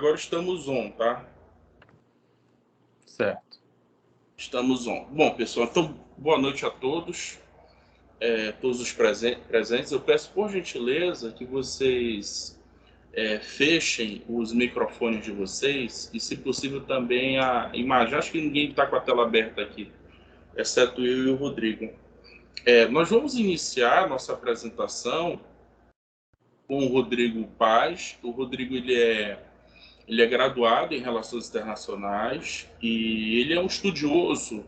Agora estamos on, tá? Certo. Estamos on. Bom, pessoal, então boa noite a todos, todos os presentes. Eu peço por gentileza que vocês fechem os microfones de vocês e, se possível, também a imagem. Acho que ninguém está com a tela aberta aqui, exceto eu e o Rodrigo. Nós vamos iniciar nossa apresentação com o Rodrigo Paz. O Rodrigo ele é graduado em Relações Internacionais e ele é um estudioso.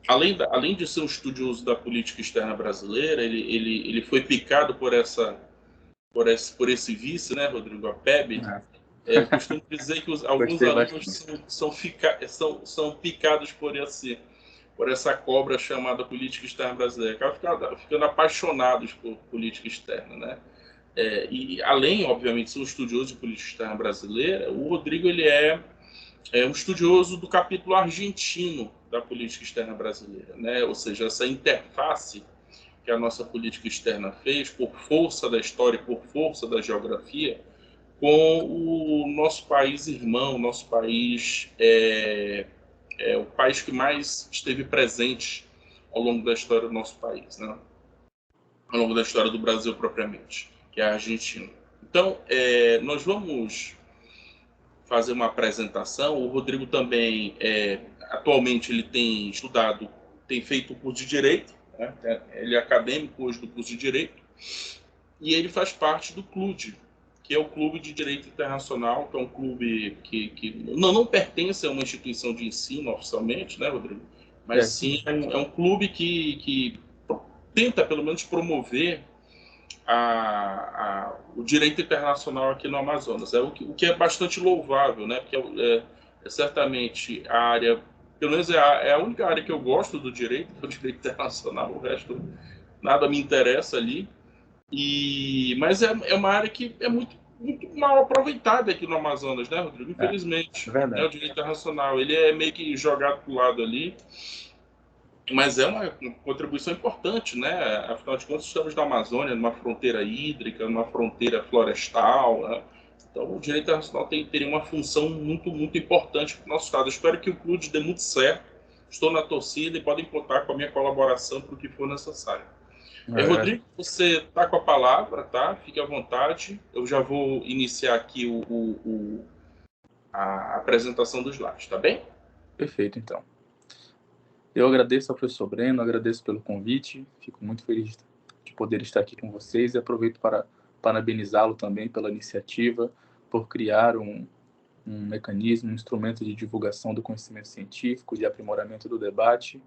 Além de ser um estudioso da política externa brasileira, ele foi picado por esse vício, né, Rodrigo? A PEB. Eu costumo dizer que alguns alunos são picados por essa cobra chamada política externa brasileira. Acabam ficando apaixonados por política externa, né? E além, obviamente, de ser um estudioso de política externa brasileira, o Rodrigo ele é um estudioso do capítulo argentino da política externa brasileira, né? Ou seja, essa interface que a nossa política externa fez por força da história, por força da geografia, com o nosso país irmão, nosso país o país que mais esteve presente ao longo da história do nosso país, né? Ao longo da história do Brasil propriamente, que é a Argentina. Então, nós vamos fazer uma apresentação. O Rodrigo também, atualmente, ele tem estudado, tem feito o curso de Direito, né? Ele é acadêmico hoje do curso de Direito, e ele faz parte do CLUD, que é o Clube de Direito Internacional, que é um clube que não pertence a uma instituição de ensino oficialmente, né, Rodrigo? Mas sim é um clube que tenta, pelo menos, promover o direito internacional aqui no Amazonas. O que é bastante louvável, né? Porque é certamente a área, pelo menos é a única área que eu gosto do direito internacional, o resto nada me interessa ali. Mas é uma área que é muito mal aproveitada aqui no Amazonas, né, Rodrigo? Infelizmente, né, o direito internacional ele é meio que jogado para o lado ali. Mas é uma contribuição importante, né? Afinal de contas, estamos na Amazônia, numa fronteira hídrica, numa fronteira florestal, né? Então, o direito internacional teria uma função muito, muito importante para o nosso Estado. Eu espero que o clube dê muito certo. Estou na torcida e podem contar com a minha colaboração para o que for necessário. Rodrigo, você está com a palavra, tá? Fique à vontade. Eu já vou iniciar aqui a apresentação dos slides, tá bem? Perfeito, então. Eu agradeço ao professor Breno, agradeço pelo convite, fico muito feliz de poder estar aqui com vocês e aproveito para parabenizá-lo também pela iniciativa, por criar um mecanismo, um instrumento de divulgação do conhecimento científico, de aprimoramento do debate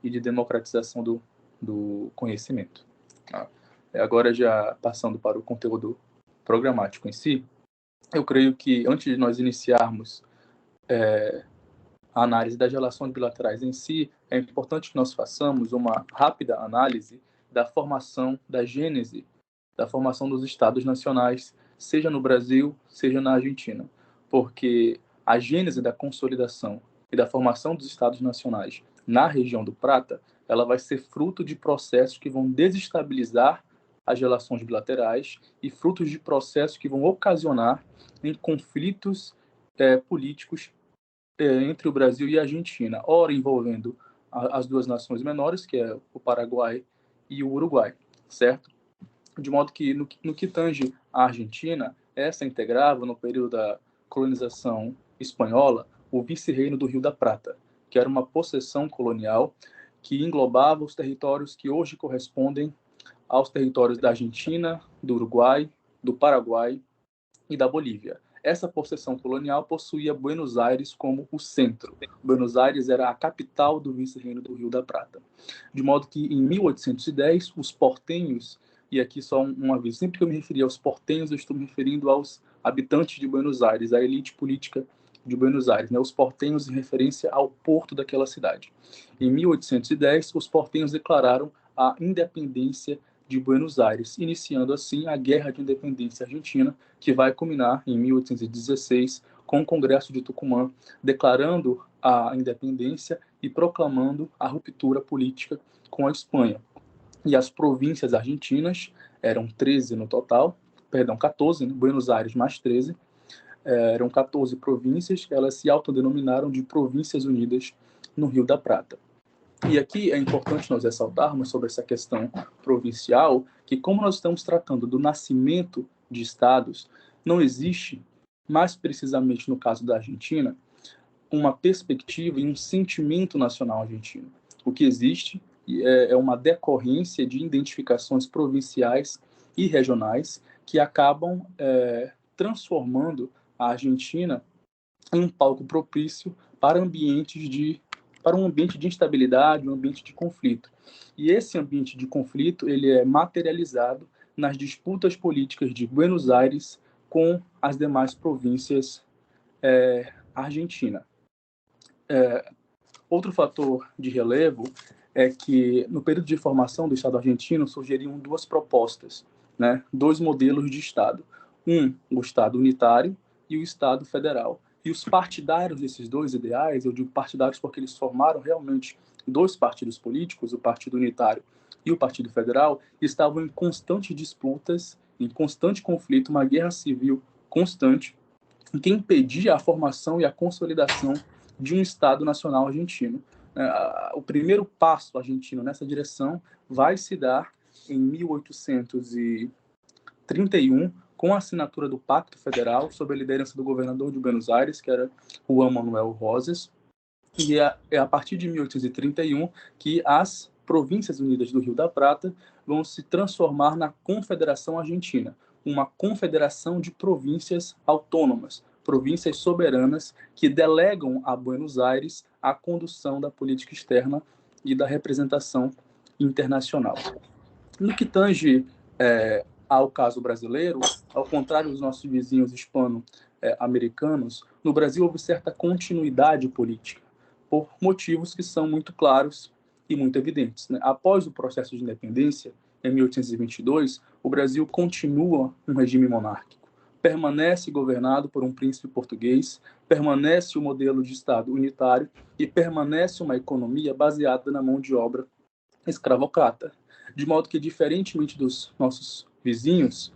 e de democratização do conhecimento. Agora, já passando para o conteúdo programático em si, eu creio que antes de nós iniciarmos a análise das relações bilaterais em si, é importante que nós façamos uma rápida análise da formação, da gênese, da formação dos Estados nacionais, seja no Brasil, seja na Argentina. Porque a gênese da consolidação e da formação dos Estados nacionais na região do Prata, ela vai ser fruto de processos que vão desestabilizar as relações bilaterais e frutos de processos que vão ocasionar em conflitos políticos entre o Brasil e a Argentina, ora envolvendo as duas nações menores, que é o Paraguai e o Uruguai, certo? De modo que, no que tange a Argentina, essa integrava, no período da colonização espanhola, o vice-reino do Rio da Prata, que era uma possessão colonial que englobava os territórios que hoje correspondem aos territórios da Argentina, do Uruguai, do Paraguai e da Bolívia. Essa possessão colonial possuía Buenos Aires como o centro. Buenos Aires era a capital do vice-reino do Rio da Prata. De modo que, em 1810, os portenhos, e aqui só um aviso, sempre que eu me referir aos portenhos, eu estou me referindo aos habitantes de Buenos Aires, a elite política de Buenos Aires, né? Os portenhos em referência ao porto daquela cidade. Em 1810, os portenhos declararam a independência de Buenos Aires, iniciando assim a Guerra de Independência Argentina, que vai culminar em 1816 com o Congresso de Tucumã, declarando a independência e proclamando a ruptura política com a Espanha. E as províncias argentinas, eram 13 no total, 14, né? Buenos Aires mais 13, eram 14 províncias, elas se autodenominaram de Províncias Unidas no Rio da Prata. E aqui é importante nós ressaltarmos sobre essa questão provincial, que como nós estamos tratando do nascimento de estados, não existe, mais precisamente no caso da Argentina, uma perspectiva e um sentimento nacional argentino. O que existe é uma decorrência de identificações provinciais e regionais que acabam transformando a Argentina em um palco propício para um ambiente de instabilidade, um ambiente de conflito. E esse ambiente de conflito ele é materializado nas disputas políticas de Buenos Aires com as demais províncias argentinas. Outro fator de relevo é que, no período de formação do Estado argentino, surgiriam duas propostas, né? Dois modelos de Estado. O Estado unitário e o Estado federal. E os partidários desses dois ideais, eu digo partidários porque eles formaram realmente dois partidos políticos, o Partido Unitário e o Partido Federal, estavam em constantes disputas, em constante conflito, uma guerra civil constante, que impedia a formação e a consolidação de um Estado nacional argentino. O primeiro passo argentino nessa direção vai se dar em 1831, com a assinatura do Pacto Federal, sob a liderança do governador de Buenos Aires, que era Juan Manuel Rosas, e é a partir de 1831 que as Províncias Unidas do Rio da Prata vão se transformar na Confederação Argentina, uma confederação de províncias autônomas, províncias soberanas que delegam a Buenos Aires a condução da política externa e da representação internacional. No que tange ao caso brasileiro, ao contrário dos nossos vizinhos hispano-americanos, no Brasil houve certa continuidade política, por motivos que são muito claros e muito evidentes, né? Após o processo de independência, em 1822, o Brasil continua um regime monárquico, permanece governado por um príncipe português, permanece o modelo de Estado unitário e permanece uma economia baseada na mão de obra escravocrata. De modo que, diferentemente dos nossos vizinhos,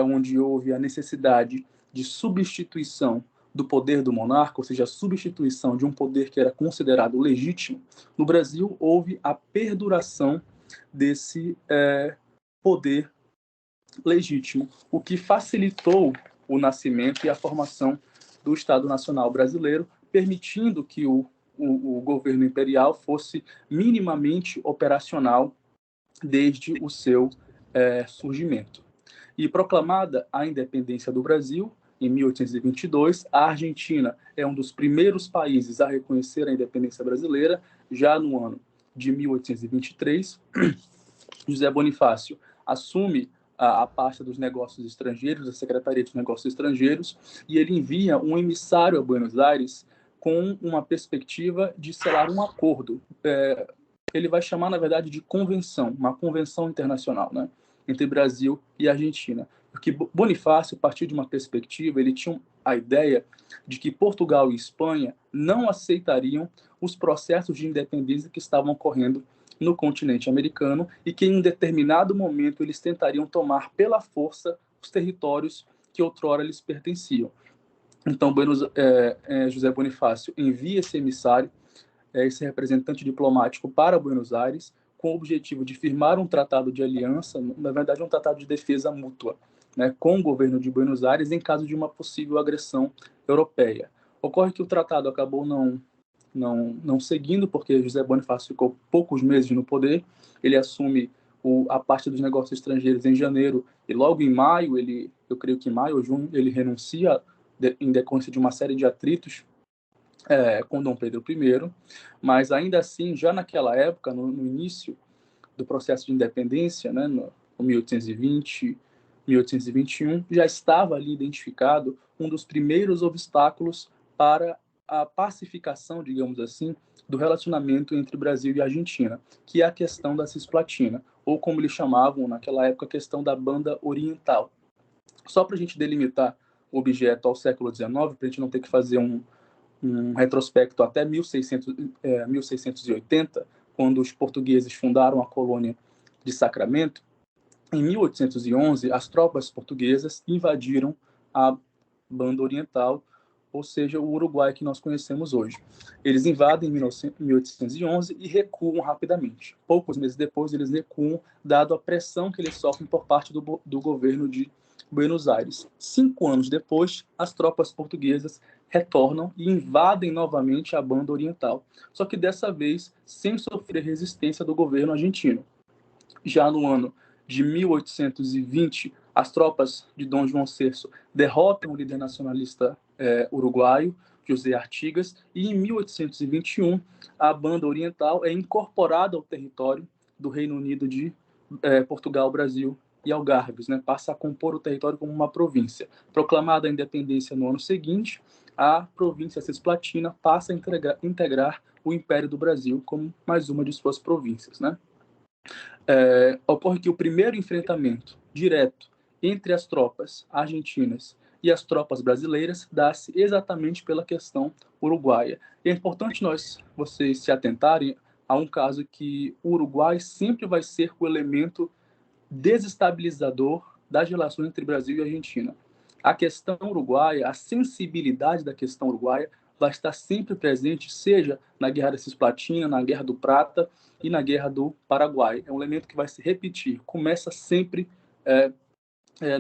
onde houve a necessidade de substituição do poder do monarca, ou seja, a substituição de um poder que era considerado legítimo, no Brasil houve a perduração desse poder legítimo, o que facilitou o nascimento e a formação do Estado Nacional Brasileiro, permitindo que o governo imperial fosse minimamente operacional desde o seu surgimento. E proclamada a independência do Brasil, em 1822, a Argentina é um dos primeiros países a reconhecer a independência brasileira. Já no ano de 1823, José Bonifácio assume a pasta dos negócios estrangeiros, a Secretaria de Negócios Estrangeiros, e ele envia um emissário a Buenos Aires com uma perspectiva de selar um acordo. Ele vai chamar, na verdade, de convenção, uma convenção internacional, né, entre Brasil e Argentina. Porque Bonifácio, a partir de uma perspectiva, ele tinha a ideia de que Portugal e Espanha não aceitariam os processos de independência que estavam ocorrendo no continente americano e que, em um determinado momento, eles tentariam tomar pela força os territórios que outrora lhes pertenciam. Então, José Bonifácio envia esse emissário, esse representante diplomático, para Buenos Aires, com o objetivo de firmar um tratado de aliança, na verdade um tratado de defesa mútua, né, com o governo de Buenos Aires em caso de uma possível agressão europeia. Ocorre que o tratado acabou não seguindo, porque José Bonifácio ficou poucos meses no poder. Ele assume a parte dos negócios estrangeiros em janeiro, e logo em maio, eu creio que em maio ou junho, ele renuncia em decorrência de uma série de atritos com Dom Pedro I, mas ainda assim, já naquela época, no início do processo de independência, né, no 1820, 1821, já estava ali identificado um dos primeiros obstáculos para a pacificação, digamos assim, do relacionamento entre Brasil e Argentina, que é a questão da Cisplatina, ou como eles chamavam naquela época, a questão da Banda Oriental. Só para a gente delimitar o objeto ao século XIX, para a gente não ter que fazer um retrospecto até 1680, quando os portugueses fundaram a colônia de Sacramento. Em 1811, as tropas portuguesas invadiram a banda oriental, ou seja, o Uruguai que nós conhecemos hoje. Eles invadem em 1811 e recuam rapidamente. Poucos meses depois, eles recuam, dado a pressão que eles sofrem por parte do governo de Buenos Aires. 5 anos depois, as tropas portuguesas retornam e invadem novamente a banda oriental, só que dessa vez sem sofrer resistência do governo argentino. Já no ano de 1820, as tropas de Dom João VI derrotam o líder nacionalista uruguaio, José Artigas, e em 1821 a banda oriental é incorporada ao território do Reino Unido de Portugal, Brasil e Algarves, né? Passa a compor o território como uma província. Proclamada a independência no ano seguinte, a província cisplatina passa a integrar o Império do Brasil como mais uma de suas províncias, né? Ocorre que o primeiro enfrentamento direto entre as tropas argentinas e as tropas brasileiras dá-se exatamente pela questão uruguaia. E é importante vocês se atentarem a um caso que o Uruguai sempre vai ser o elemento desestabilizador das relações entre Brasil e Argentina. A questão uruguaia, a sensibilidade da questão uruguaia vai estar sempre presente, seja na Guerra da Cisplatina, na Guerra do Prata e na Guerra do Paraguai. É um elemento que vai se repetir, começa sempre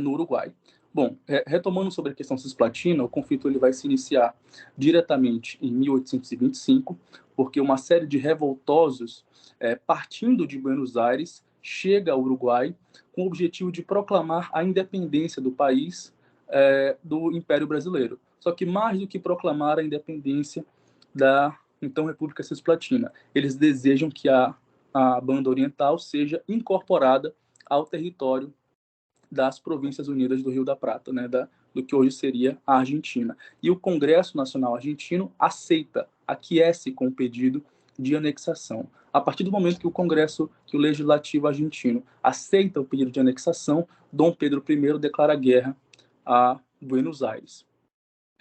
no Uruguai. Bom, retomando sobre a questão cisplatina, o conflito ele vai se iniciar diretamente em 1825, porque uma série de revoltosos, partindo de Buenos Aires, chega ao Uruguai com o objetivo de proclamar a independência do país do Império Brasileiro. Só que mais do que proclamar a independência da então República Cisplatina, eles desejam que a banda oriental seja incorporada ao território das Províncias Unidas do Rio da Prata, né, do que hoje seria a Argentina. E o Congresso Nacional Argentino aquece com o pedido de anexação. A partir do momento que o Legislativo argentino aceita o pedido de anexação, Dom Pedro I declara guerra a Buenos Aires.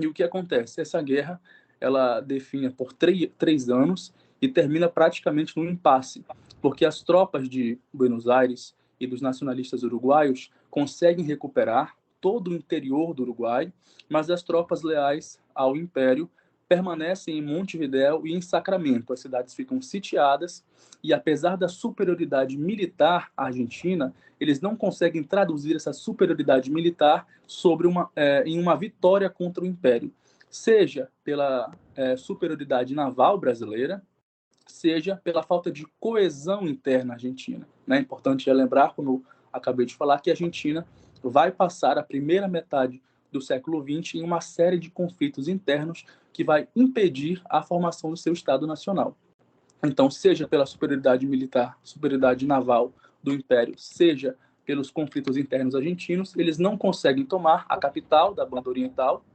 E o que acontece? Essa guerra ela define por 3 anos e termina praticamente num impasse, porque as tropas de Buenos Aires e dos nacionalistas uruguaios conseguem recuperar todo o interior do Uruguai, mas as tropas leais ao Império permanecem em Montevidéu e em Sacramento. As cidades ficam sitiadas e, apesar da superioridade militar argentina, eles não conseguem traduzir essa superioridade militar em uma vitória contra o Império, seja pela superioridade naval brasileira, seja pela falta de coesão interna argentina. É importante lembrar, como eu acabei de falar, que a Argentina vai passar a primeira metade do século XX em uma série de conflitos internos que vai impedir a formação do seu Estado Nacional. Então, seja pela superioridade militar, superioridade naval do Império, seja pelos conflitos internos argentinos, eles não conseguem tomar a capital da banda oriental,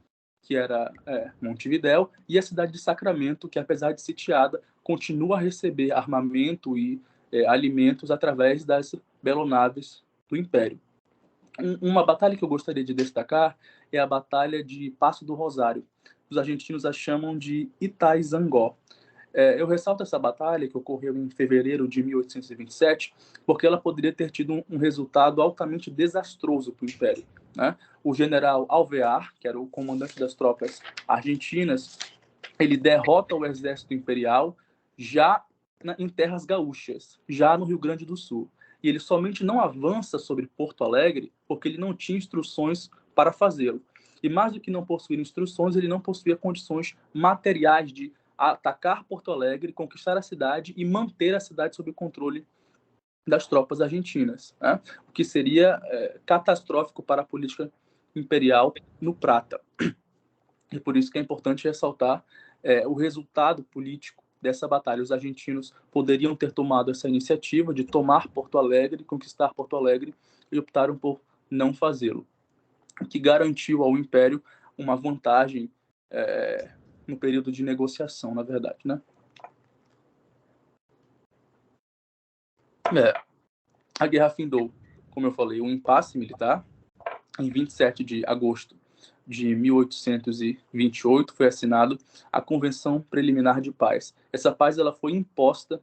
que era Montevidéu, e a cidade de Sacramento, que, apesar de sitiada, continua a receber armamento e alimentos através das belonaves do Império. Uma batalha que eu gostaria de destacar é a Batalha de Passo do Rosário. Os argentinos a chamam de Itaizangó. Eu ressalto essa batalha, que ocorreu em fevereiro de 1827, porque ela poderia ter tido um resultado altamente desastroso para o Império, né? O general Alvear, que era o comandante das tropas argentinas, ele derrota o exército imperial já em terras gaúchas, já no Rio Grande do Sul. E ele somente não avança sobre Porto Alegre porque ele não tinha instruções para fazê-lo. E mais do que não possuir instruções, ele não possuía condições materiais de atacar Porto Alegre, conquistar a cidade e manter a cidade sob o controle das tropas argentinas, né? O que seria catastrófico para a política imperial no Prata. E por isso que é importante ressaltar o resultado político dessa batalha. Os argentinos poderiam ter tomado essa iniciativa de tomar Porto Alegre, conquistar Porto Alegre, e optaram por não fazê-lo, o que garantiu ao Império uma vantagem no período de negociação, na verdade, né? A guerra findou, como eu falei, um impasse militar. Em 27 de agosto de 1828 foi assinado a Convenção Preliminar de Paz. Essa paz ela foi imposta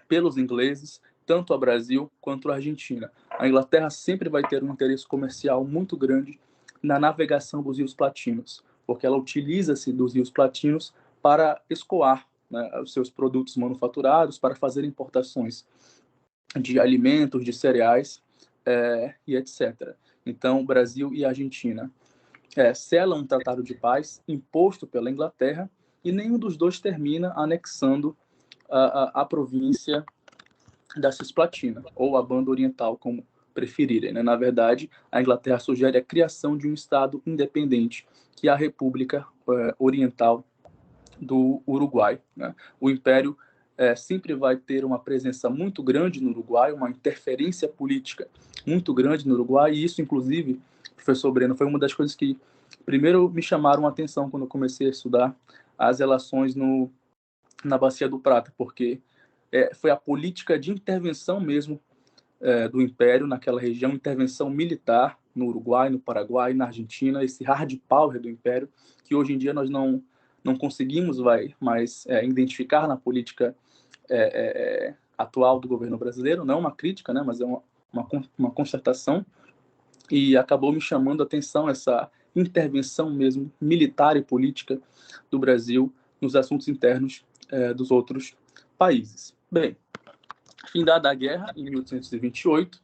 pelos ingleses, tanto ao Brasil quanto à Argentina. A Inglaterra sempre vai ter um interesse comercial muito grande na navegação dos rios platinos, porque ela utiliza-se dos rios platinos para escoar, né, os seus produtos manufaturados, para fazer importações de alimentos, de cereais e etc. Então, Brasil e Argentina selam um tratado de paz imposto pela Inglaterra e nenhum dos dois termina anexando a província da Cisplatina, ou a Banda Oriental, como preferirem. Né? Na verdade, a Inglaterra sugere a criação de um Estado independente, que é a República Oriental do Uruguai. Né? O Império sempre vai ter uma presença muito grande no Uruguai, uma interferência política muito grande no Uruguai, e isso, inclusive, professor Breno, foi uma das coisas que primeiro me chamaram a atenção quando eu comecei a estudar as relações na Bacia do Prata, porque foi a política de intervenção mesmo do Império naquela região, intervenção militar no Uruguai, no Paraguai, na Argentina, esse hard power do Império, que hoje em dia nós não conseguimos mais identificar na política atual do governo brasileiro, não é uma crítica, né, mas é uma constatação, e acabou me chamando a atenção essa intervenção mesmo militar e política do Brasil nos assuntos internos dos outros países. Bem, findada a guerra, em 1828,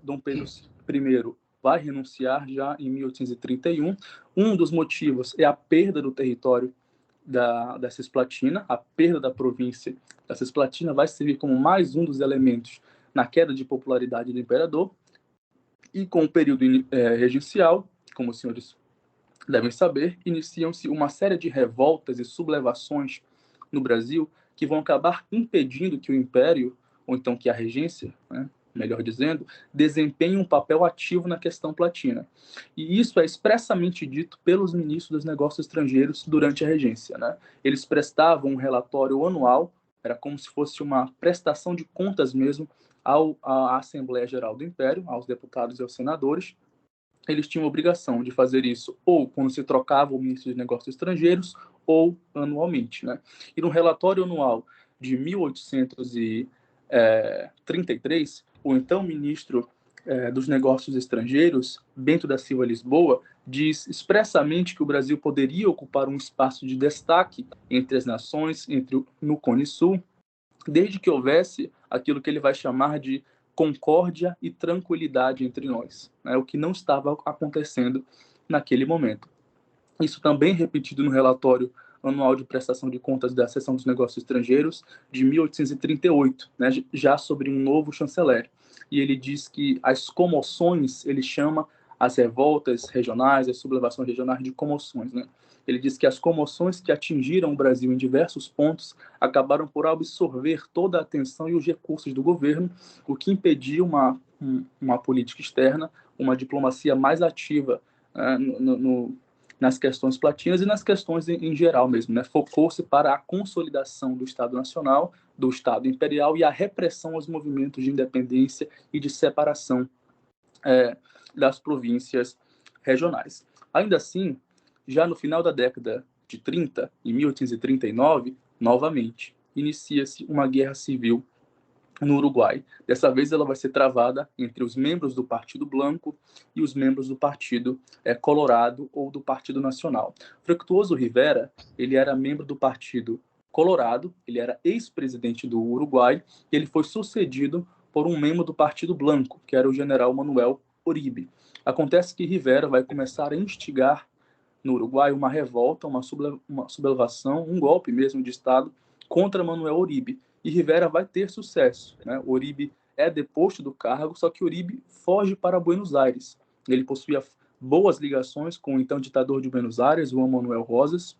Dom Pedro I vai renunciar já em 1831. Um dos motivos é a perda do território da Cisplatina, a perda da província da Cisplatina vai servir como mais um dos elementos na queda de popularidade do imperador, e com o período regencial, como os senhores devem saber, iniciam-se uma série de revoltas e sublevações no Brasil que vão acabar impedindo que o Império, ou então que a regência, né, melhor dizendo, desempenhe um papel ativo na questão platina. E isso é expressamente dito pelos ministros dos Negócios Estrangeiros durante a regência. Né? Eles prestavam um relatório anual, era como se fosse uma prestação de contas mesmo à Assembleia Geral do Império, aos deputados e aos senadores. Eles tinham a obrigação de fazer isso ou quando se trocava o ministro dos Negócios Estrangeiros ou anualmente. Né? E no relatório anual de 1833, o então ministro dos Negócios Estrangeiros, Bento da Silva Lisboa, diz expressamente que o Brasil poderia ocupar um espaço de destaque entre as nações, no Cone Sul, desde que houvesse aquilo que ele vai chamar de concórdia e tranquilidade entre nós, né? O que não estava acontecendo naquele momento. Isso também repetido no relatório anual de prestação de contas da Seção dos Negócios Estrangeiros de 1838, né, já sobre um novo chanceler. E ele diz que as comoções, ele chama as revoltas regionais, as sublevações regionais de comoções. Né? Ele diz que as comoções que atingiram o Brasil em diversos pontos acabaram por absorver toda a atenção e os recursos do governo, o que impediu uma política externa, uma diplomacia mais ativa nas questões platinas e nas questões em geral mesmo. Né? Focou-se para a consolidação do Estado Nacional, do Estado Imperial e a repressão aos movimentos de independência e de separação das províncias regionais. Ainda assim, já no final da década de 30, em 1839, novamente, inicia-se uma guerra civil no Uruguai. Dessa vez ela vai ser travada entre os membros do Partido Blanco e os membros do Partido Colorado ou do Partido Nacional. Fructuoso Rivera, ele era membro do Partido Colorado, ele era ex-presidente do Uruguai, e ele foi sucedido por um membro do Partido Blanco, que era o general Manuel Uribe. Acontece que Rivera vai começar a instigar no Uruguai uma revolta, uma sublevação, um golpe mesmo de Estado contra Manuel Uribe. E Rivera vai ter sucesso. Né? Uribe é deposto do cargo, só que Uribe foge para Buenos Aires. Ele possuía boas ligações com o então ditador de Buenos Aires, Juan Manuel Rosas,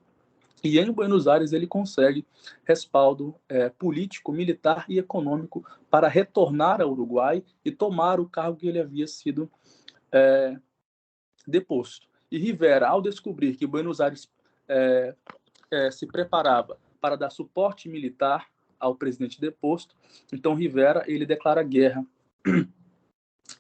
e em Buenos Aires ele consegue respaldo político, militar e econômico para retornar ao Uruguai e tomar o cargo que ele havia sido deposto. E Rivera, ao descobrir que Buenos Aires se preparava para dar suporte militar ao presidente deposto, então Rivera ele declara guerra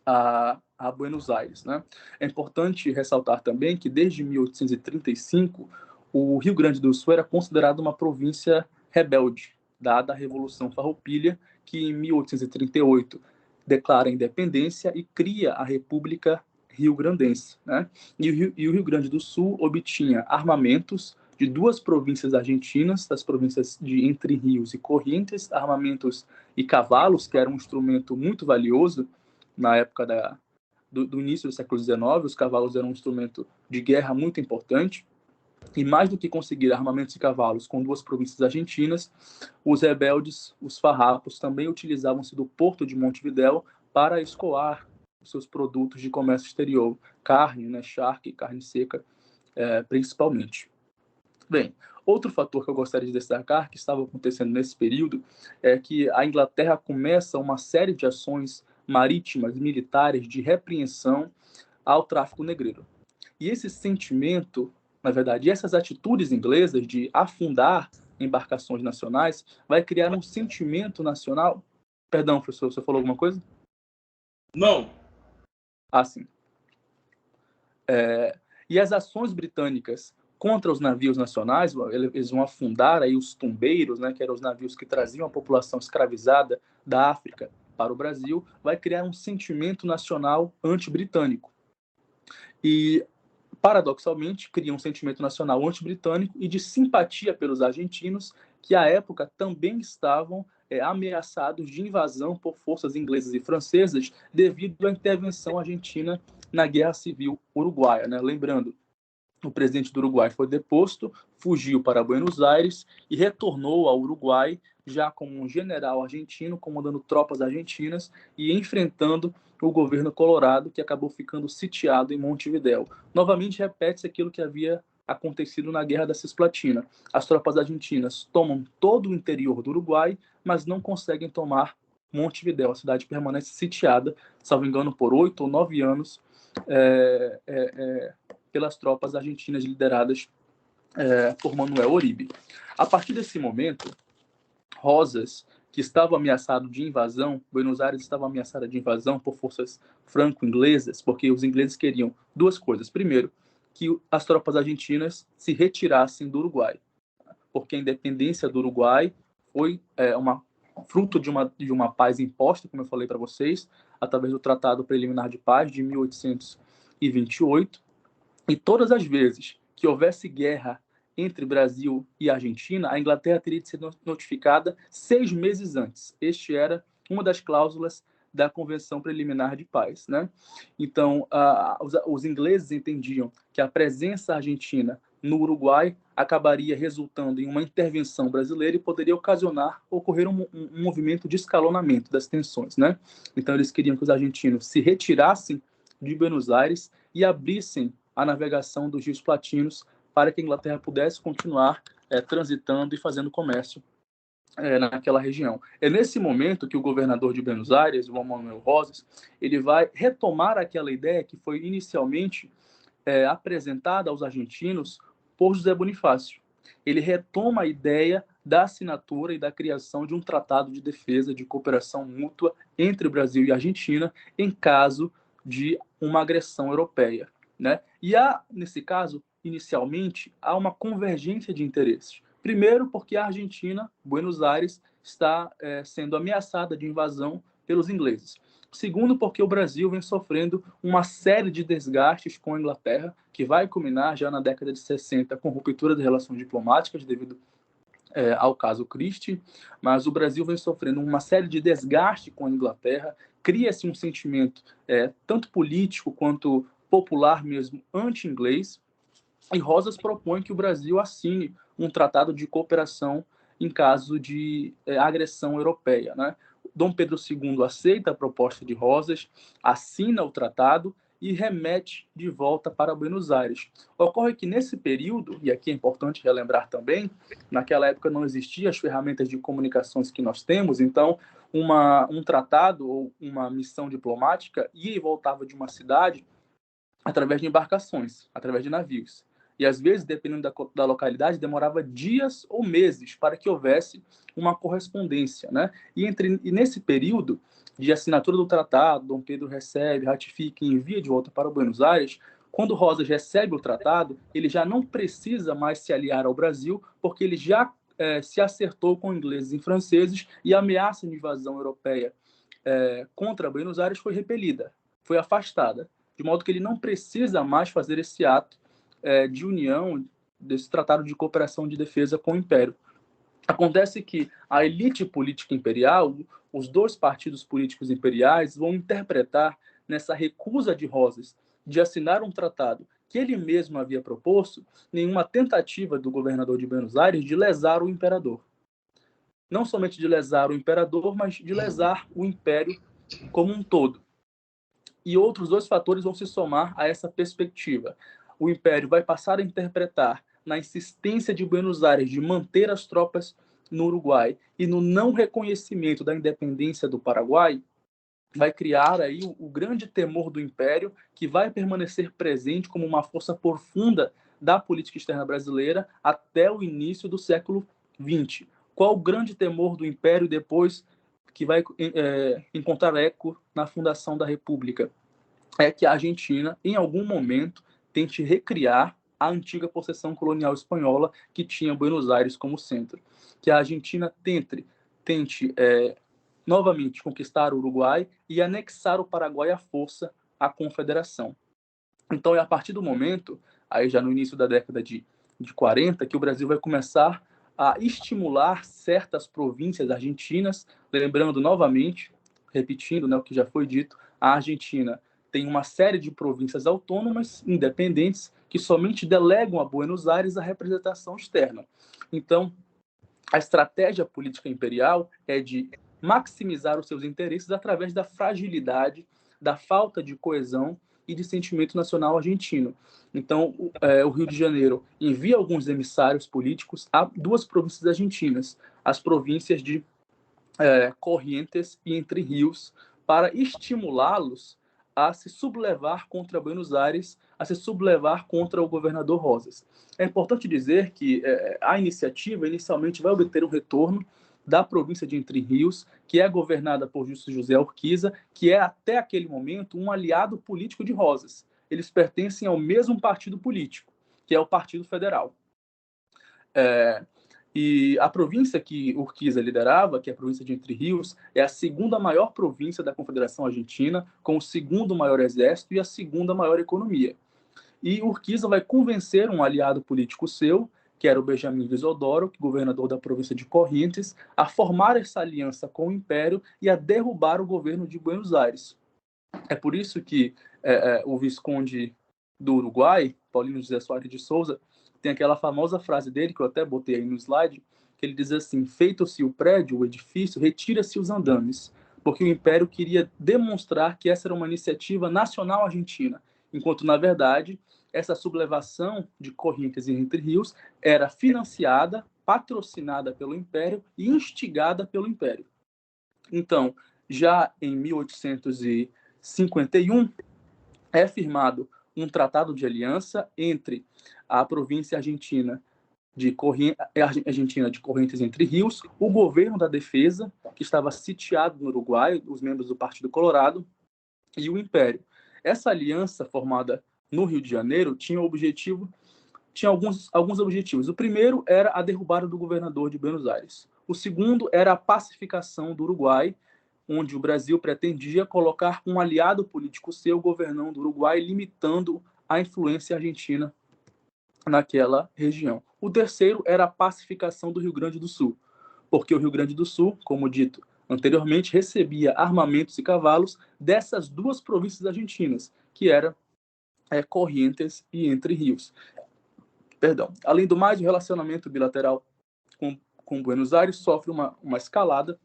a Buenos Aires. Né? É importante ressaltar também que desde 1835 o Rio Grande do Sul era considerado uma província rebelde, dada a Revolução Farroupilha, que em 1838 declara a independência e cria a República rio-grandense, né? E o Rio Grande do Sul obtinha armamentos de duas províncias argentinas, das províncias de Entre Rios e Corrientes, armamentos e cavalos, que era um instrumento muito valioso na época do início do século XIX. Os cavalos eram um instrumento de guerra muito importante. E mais do que conseguir armamentos e cavalos com duas províncias argentinas, os rebeldes, os farrapos, também utilizavam-se do porto de Montevidéu para escoar os seus produtos de comércio exterior, carne, né, charque, carne seca, principalmente. Bem, outro fator que eu gostaria de destacar, que estava acontecendo nesse período, é que a Inglaterra começa uma série de ações marítimas e militares de repreensão ao tráfico negreiro. E esse sentimento, na verdade, essas atitudes inglesas de afundar embarcações nacionais, vai criar um sentimento nacional. Perdão, professor, você falou alguma coisa? Não. Ah, sim. E as ações britânicas contra os navios nacionais, eles vão afundar aí os tumbeiros, né, que eram os navios que traziam a população escravizada da África para o Brasil, vai criar um sentimento nacional anti-britânico. E, paradoxalmente, cria um sentimento nacional anti-britânico e de simpatia pelos argentinos, que à época também estavam ameaçados de invasão por forças inglesas e francesas devido à intervenção argentina na Guerra Civil Uruguaia, né? Lembrando, o presidente do Uruguai foi deposto, fugiu para Buenos Aires e retornou ao Uruguai já como um general argentino, comandando tropas argentinas e enfrentando o governo colorado, que acabou ficando sitiado em Montevidéu. Novamente repete-se aquilo que havia acontecido na Guerra da Cisplatina. As tropas argentinas tomam todo o interior do Uruguai, mas não conseguem tomar Montevidéu. A cidade permanece sitiada, salvo engano, por 8 ou 9 anos, pelas tropas argentinas lideradas por Manuel Oribe. A partir desse momento, Rosas, que estava ameaçado de invasão, Buenos Aires estava ameaçada de invasão por forças franco-inglesas, porque os ingleses queriam duas coisas. Primeiro, que as tropas argentinas se retirassem do Uruguai, porque a independência do Uruguai foi fruto de uma paz imposta, como eu falei para vocês, através do Tratado Preliminar de Paz de 1828. E todas as vezes que houvesse guerra entre Brasil e Argentina, a Inglaterra teria de ser notificada 6 meses antes. Este era uma das cláusulas da Convenção Preliminar de Paz, né? Então, os ingleses entendiam que a presença argentina no Uruguai acabaria resultando em uma intervenção brasileira e poderia ocorrer um movimento de escalonamento das tensões, né? Então, eles queriam que os argentinos se retirassem de Buenos Aires e abrissem a navegação dos rios Platinos para que a Inglaterra pudesse continuar transitando e fazendo comércio naquela região. É nesse momento que o governador de Buenos Aires, Juan Manuel Rosas, ele vai retomar aquela ideia que foi inicialmente apresentada aos argentinos por José Bonifácio. Ele retoma a ideia da assinatura e da criação de um tratado de defesa de cooperação mútua entre o Brasil e a Argentina em caso de uma agressão europeia, né? E nesse caso, inicialmente, há uma convergência de interesses. Primeiro, porque a Argentina, Buenos Aires, está sendo ameaçada de invasão pelos ingleses. Segundo, porque o Brasil vem sofrendo uma série de desgastes com a Inglaterra, que vai culminar já na década de 60 com ruptura de relações diplomáticas devido ao caso Christie, mas o Brasil vem sofrendo uma série de desgastes com a Inglaterra, cria-se um sentimento tanto político quanto popular mesmo anti-inglês, e Rosas propõe que o Brasil assine um tratado de cooperação em caso de agressão europeia, né? Dom Pedro II aceita a proposta de Rosas, assina o tratado e remete de volta para Buenos Aires. Ocorre que nesse período, e aqui é importante relembrar também, naquela época não existiam as ferramentas de comunicações que nós temos, então um tratado ou uma missão diplomática ia e voltava de uma cidade através de embarcações, através de navios. E às vezes, dependendo da localidade, demorava dias ou meses para que houvesse uma correspondência, né? E nesse período de assinatura do tratado, Dom Pedro recebe, ratifica e envia de volta para Buenos Aires. Quando Rosas recebe o tratado, ele já não precisa mais se aliar ao Brasil, porque ele já se acertou com ingleses e franceses e a ameaça de invasão europeia contra Buenos Aires foi repelida, foi afastada. de modo que ele não precisa mais fazer esse ato de união, desse tratado de cooperação de defesa com o Império. Acontece que a elite política imperial, os dois partidos políticos imperiais, vão interpretar nessa recusa de Rosas de assinar um tratado que ele mesmo havia proposto, nenhuma tentativa do governador de Buenos Aires de lesar o imperador. Não somente de lesar o imperador, mas de lesar o império como um todo. E outros dois fatores vão se somar a essa perspectiva. O império vai passar a interpretar na insistência de Buenos Aires de manter as tropas no Uruguai e no não reconhecimento da independência do Paraguai, vai criar aí o grande temor do Império, que vai permanecer presente como uma força profunda da política externa brasileira até o início do século XX. Qual o grande temor do Império depois que vai encontrar eco na fundação da República? É que a Argentina, em algum momento, tente recriar a antiga possessão colonial espanhola que tinha Buenos Aires como centro. Que a Argentina tente novamente conquistar o Uruguai e anexar o Paraguai à força à Confederação. Então, é a partir do momento, aí já no início da década de 40, que o Brasil vai começar a estimular certas províncias argentinas, lembrando novamente, repetindo, né, o que já foi dito, a Argentina tem uma série de províncias autônomas, independentes, que somente delegam a Buenos Aires a representação externa. Então, a estratégia política imperial é de maximizar os seus interesses através da fragilidade, da falta de coesão e de sentimento nacional argentino. Então, o Rio de Janeiro envia alguns emissários políticos a duas províncias argentinas, as províncias de Corrientes e Entre Rios, para estimulá-los a se sublevar contra Buenos Aires, a se sublevar contra o governador Rosas. É importante dizer que a iniciativa inicialmente vai obter um retorno da província de Entre Rios, que é governada por Justo José Urquiza, que é até aquele momento um aliado político de Rosas. Eles pertencem ao mesmo partido político, que é o Partido Federal. E a província que Urquiza liderava, que é a província de Entre Rios, é a segunda maior província da Confederação Argentina, com o segundo maior exército e a segunda maior economia. E Urquiza vai convencer um aliado político seu, que era o Benjamin Visodoro, governador da província de Corrientes, a formar essa aliança com o Império e a derrubar o governo de Buenos Aires. É por isso que o Visconde do Uruguai, Paulino José Soares de Souza, tem aquela famosa frase dele, que eu até botei aí no slide, que ele diz assim: feito-se o prédio, o edifício, retira-se os andames, porque o Império queria demonstrar que essa era uma iniciativa nacional argentina, enquanto, na verdade, essa sublevação de Corrientes e Entre Rios era financiada, patrocinada pelo Império e instigada pelo Império. Então, já em 1851, é firmado um tratado de aliança entre a província argentina de Corrientes Entre Rios, o governo da defesa, que estava sitiado no Uruguai, os membros do Partido Colorado, e o Império. Essa aliança formada no Rio de Janeiro tinha alguns objetivos. O primeiro era a derrubada do governador de Buenos Aires. O segundo era a pacificação do Uruguai, onde o Brasil pretendia colocar um aliado político seu governando o Uruguai, limitando a influência argentina naquela região. O terceiro era a pacificação do Rio Grande do Sul, porque o Rio Grande do Sul, como dito anteriormente, recebia armamentos e cavalos dessas duas províncias argentinas, que eram Corrientes e Entre Rios. Perdão. Além do mais, o relacionamento bilateral com Buenos Aires sofre uma escalada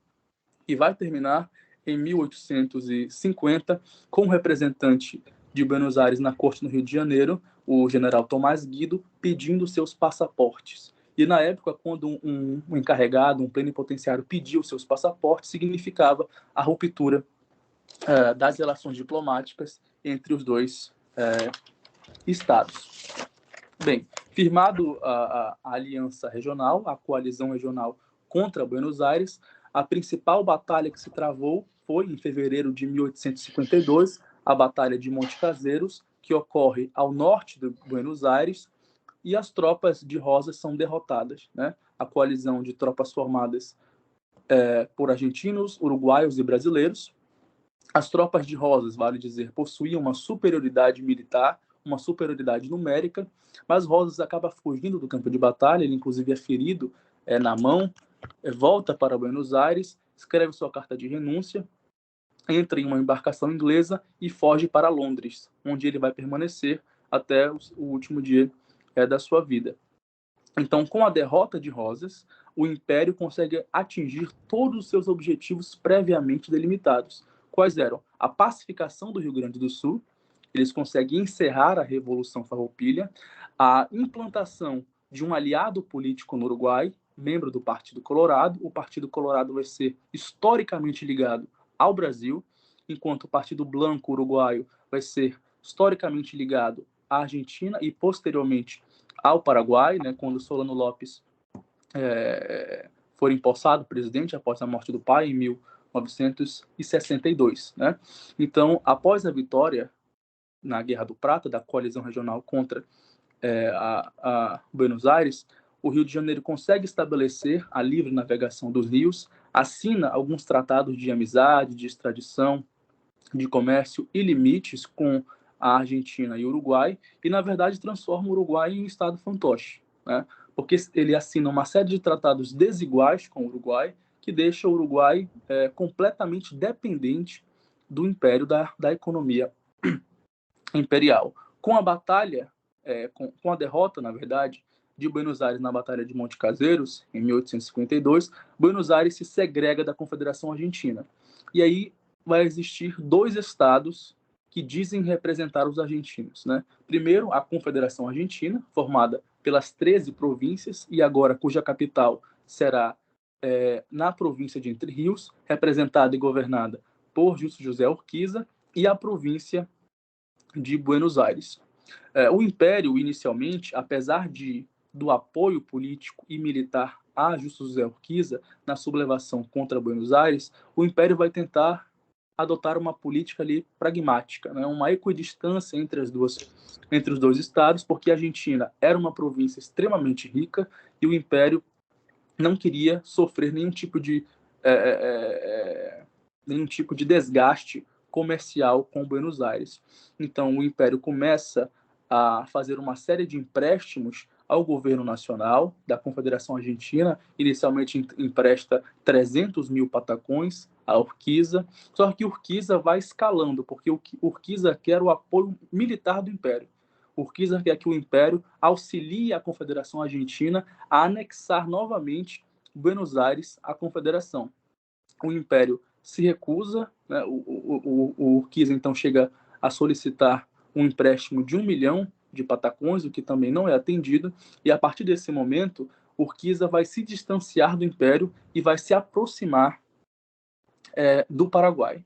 e vai terminar em 1850 com o representante de Buenos Aires na corte no Rio de Janeiro, o general Tomás Guido, pedindo seus passaportes. E na época, quando um encarregado, um plenipotenciário pediu seus passaportes, significava a ruptura das relações diplomáticas entre os dois estados. Bem, firmado a aliança regional, a coalizão regional contra Buenos Aires, a principal batalha que se travou foi, em fevereiro de 1852, a Batalha de Monte Caseiros, que ocorre ao norte de Buenos Aires, e as tropas de Rosas são derrotadas, né? A coalizão de tropas formadas por argentinos, uruguaios e brasileiros, As tropas de Rosas, vale dizer, possuíam uma superioridade militar, uma superioridade numérica, mas Rosas acaba fugindo do campo de batalha, ele inclusive é ferido na mão, volta para Buenos Aires, escreve sua carta de renúncia, entra em uma embarcação inglesa e foge para Londres, onde ele vai permanecer até o último dia da sua vida. Então, com a derrota de Rosas, o Império consegue atingir todos os seus objetivos previamente delimitados. Quais eram? A pacificação do Rio Grande do Sul, eles conseguem encerrar a Revolução Farroupilha, a implantação de um aliado político no Uruguai, membro do Partido Colorado. O Partido Colorado vai ser historicamente ligado ao Brasil, enquanto o Partido Blanco uruguaio vai ser historicamente ligado à Argentina e, posteriormente, ao Paraguai, né, quando Solano Lopes foi empossado presidente após a morte do pai, em 1962. Né? Então, após a vitória na Guerra do Prata, da coalizão regional contra a Buenos Aires, o Rio de Janeiro consegue estabelecer a livre navegação dos rios, assina alguns tratados de amizade, de extradição, de comércio e limites com a Argentina e o Uruguai, e, na verdade, transforma o Uruguai em um estado fantoche, né? Porque ele assina uma série de tratados desiguais com o Uruguai, que deixa o Uruguai completamente dependente do império, da economia imperial. Com a batalha, com a derrota, na verdade, de Buenos Aires na Batalha de Monte Caseiros, em 1852, Buenos Aires se segrega da Confederação Argentina. E aí vai existir dois estados que dizem representar os argentinos, né? Primeiro, a Confederação Argentina, formada pelas 13 províncias, e agora cuja capital será na província de Entre Rios, representada e governada por Justo José Urquiza, e a província de Buenos Aires. O Império, inicialmente, apesar do apoio político e militar a Justo José Urquiza na sublevação contra Buenos Aires, o Império vai tentar adotar uma política ali pragmática, né? Uma equidistância entre os dois estados, porque a Argentina era uma província extremamente rica e o Império não queria sofrer nenhum tipo de desgaste comercial com Buenos Aires. Então, o Império começa a fazer uma série de empréstimos ao governo nacional da Confederação Argentina. Inicialmente empresta 300 mil patacões a Urquiza, só que Urquiza vai escalando, porque Urquiza quer o apoio militar do Império. Urquiza quer que o Império auxilie a Confederação Argentina a anexar novamente Buenos Aires à Confederação. O Império se recusa, né? O Urquiza então chega a solicitar um empréstimo de 1 milhão de patacões, o que também não é atendido, e a partir desse momento, Urquiza vai se distanciar do Império e vai se aproximar do Paraguai.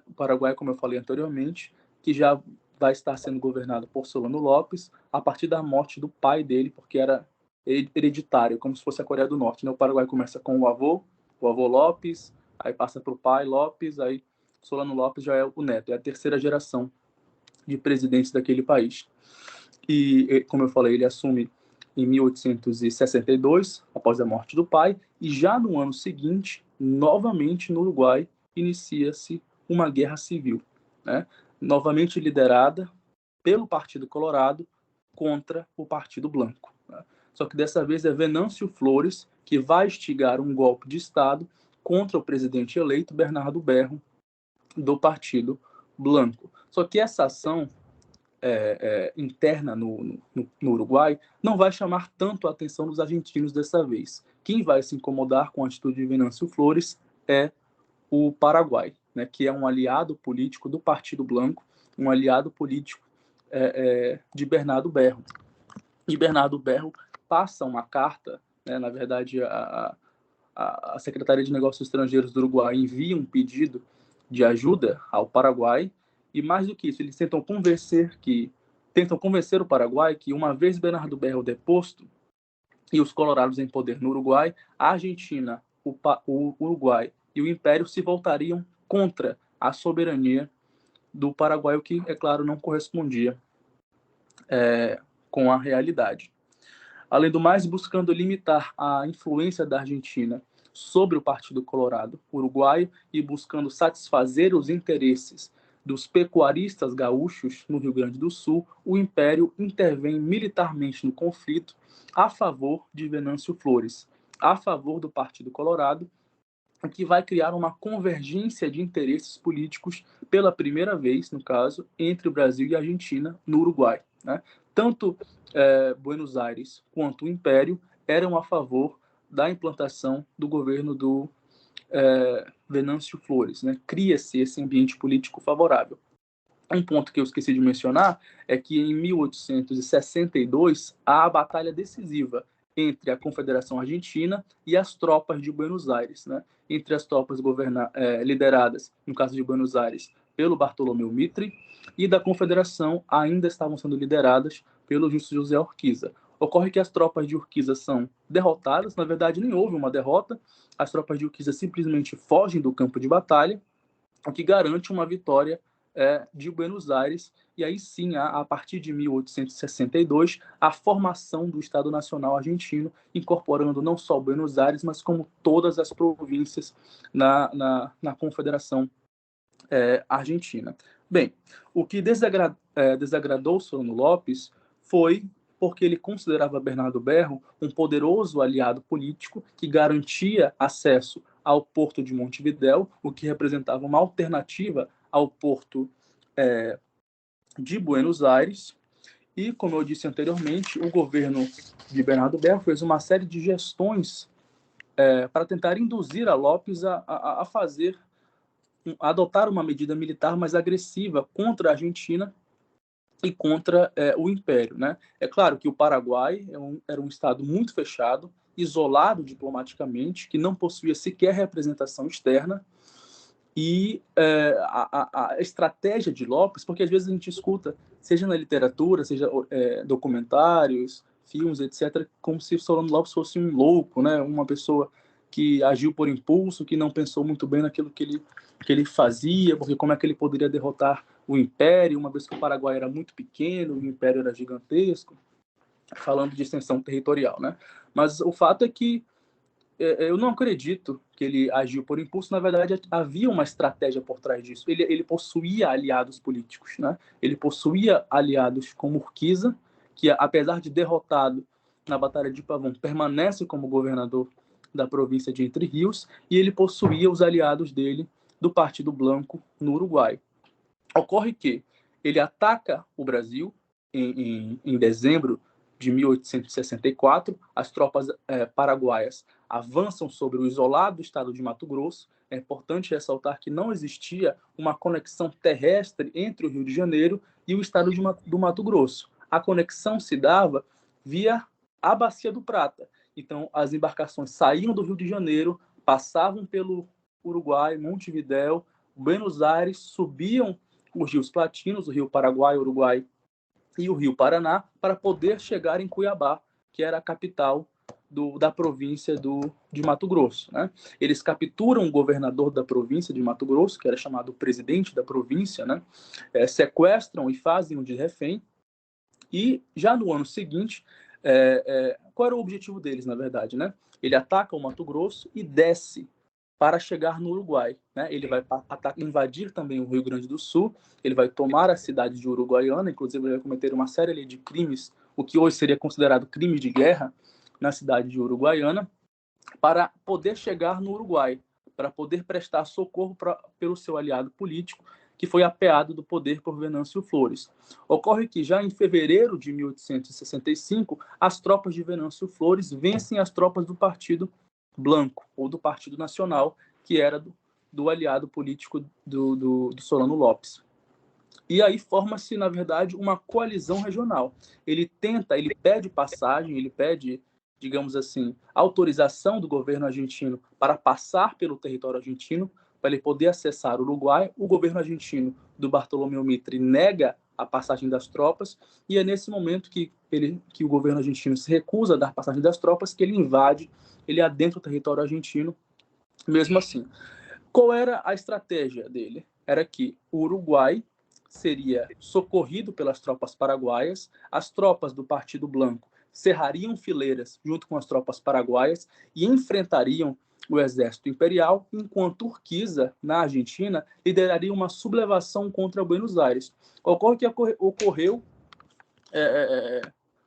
O Paraguai, como eu falei anteriormente, que já vai estar sendo governado por Solano Lopes a partir da morte do pai dele, porque era hereditário, como se fosse a Coreia do Norte, né? O Paraguai começa com o avô Lopes, aí passa para o pai Lopes, aí Solano Lopes já é o neto, é a terceira geração de presidentes daquele país. E, como eu falei, ele assume em 1862, após a morte do pai, e já no ano seguinte, novamente no Uruguai, inicia-se uma guerra civil, né? Novamente liderada pelo Partido Colorado contra o Partido Blanco, né? Só que dessa vez é Venâncio Flores que vai instigar um golpe de Estado contra o presidente eleito Bernardo Berro, do Partido Blanco. Só que essa ação interna no Uruguai não vai chamar tanto a atenção dos argentinos dessa vez. Quem vai se incomodar com a atitude de Venâncio Flores é o Paraguai, né, que é um aliado político do Partido Blanco, um aliado político de Bernardo Berro. E Bernardo Berro passa uma carta, né, na verdade a Secretaria de Negócios Estrangeiros do Uruguai envia um pedido de ajuda ao Paraguai, e mais do que isso, eles tentam convencer o Paraguai que, uma vez Bernardo Berro deposto e os colorados em poder no Uruguai, a Argentina, o Uruguai e o Império se voltariam contra a soberania do Paraguai, o que, é claro, não correspondia com a realidade. Além do mais, buscando limitar a influência da Argentina sobre o Partido Colorado uruguaio e buscando satisfazer os interesses dos pecuaristas gaúchos no Rio Grande do Sul, o Império intervém militarmente no conflito a favor de Venâncio Flores, a favor do Partido Colorado, o que vai criar uma convergência de interesses políticos pela primeira vez, no caso, entre o Brasil e a Argentina no Uruguai, né? Tanto Buenos Aires quanto o Império eram a favor da implantação do governo do Venâncio Flores, né? Cria-se esse ambiente político favorável. Um ponto que eu esqueci de mencionar é que em 1862 há a batalha decisiva entre a Confederação Argentina e as tropas de Buenos Aires, né? Entre as tropas lideradas, no caso de Buenos Aires, pelo Bartolomeu Mitre, e da Confederação ainda estavam sendo lideradas pelo Justo José Urquiza. Ocorre que as tropas de Urquiza são derrotadas, na verdade nem houve uma derrota, as tropas de Urquiza simplesmente fogem do campo de batalha, o que garante uma vitória de Buenos Aires, e aí sim, a partir de 1862, a formação do Estado Nacional Argentino, incorporando não só Buenos Aires, mas como todas as províncias na Confederação Argentina. Bem, o que desagradou Solano Lopes foi porque ele considerava Bernardo Berro um poderoso aliado político que garantia acesso ao porto de Montevidéu, o que representava uma alternativa ao porto de Buenos Aires. E, como eu disse anteriormente, o governo de Bernardo Berro fez uma série de gestões para tentar induzir a Lopes a adotar uma medida militar mais agressiva contra a Argentina e contra o Império, né? É claro que o Paraguai era um estado muito fechado, isolado diplomaticamente, que não possuía sequer representação externa, e a estratégia de Lopes, porque às vezes a gente escuta, seja na literatura, seja documentários, filmes, etc., como se Solano Lopes fosse um louco, né? Uma pessoa que agiu por impulso, que não pensou muito bem naquilo que ele fazia, porque como é que ele poderia derrotar o Império, uma vez que o Paraguai era muito pequeno, o Império era gigantesco, falando de extensão territorial, né? Mas o fato é que eu não acredito que ele agiu por impulso, na verdade havia uma estratégia por trás disso. Ele possuía aliados políticos, né? Ele possuía aliados como Urquiza, que apesar de derrotado na Batalha de Pavão, permanece como governador da província de Entre Rios, e ele possuía os aliados dele do Partido Blanco no Uruguai. Ocorre que ele ataca o Brasil em dezembro de 1864, as tropas paraguaias avançam sobre o isolado estado de Mato Grosso. É importante ressaltar que não existia uma conexão terrestre entre o Rio de Janeiro e o estado do Mato Grosso. A conexão se dava via a Bacia do Prata. Então, as embarcações saíam do Rio de Janeiro, passavam pelo Uruguai, Montevidéu, Buenos Aires, subiam os rios platinos, o Rio Paraguai, Uruguai e o Rio Paraná, para poder chegar em Cuiabá, que era a capital da província de Mato Grosso, né? Eles capturam o governador da província de Mato Grosso, que era chamado presidente da província, né? Sequestram e fazem-o de refém, e já no ano seguinte, qual era o objetivo deles, na verdade, né? Ele ataca o Mato Grosso e desce para chegar no Uruguai, né? Ele vai invadir também o Rio Grande do Sul, ele vai tomar a cidade de Uruguaiana, inclusive ele vai cometer uma série de crimes, o que hoje seria considerado crime de guerra, na cidade de Uruguaiana, para poder chegar no Uruguai, para poder prestar socorro pelo seu aliado político, que foi apeado do poder por Venâncio Flores. Ocorre que já em fevereiro de 1865, as tropas de Venâncio Flores vencem as tropas do Partido Blanco, ou do Partido Nacional, que era do aliado político do Solano Lopes. E aí forma-se, na verdade, uma coalizão regional. Ele pede passagem, ele pede, digamos assim, autorização do governo argentino para passar pelo território argentino, para ele poder acessar o Uruguai. O governo argentino do Bartolomeu Mitre nega a passagem das tropas, e é nesse momento que o governo argentino se recusa a dar passagem das tropas, que ele invade, ele adentra o território argentino, mesmo assim. Qual era a estratégia dele? Era que o Uruguai seria socorrido pelas tropas paraguaias, as tropas do Partido Blanco cerrariam fileiras junto com as tropas paraguaias e enfrentariam o exército imperial, enquanto Urquiza, na Argentina, lideraria uma sublevação contra Buenos Aires. Ocorre que ocorreu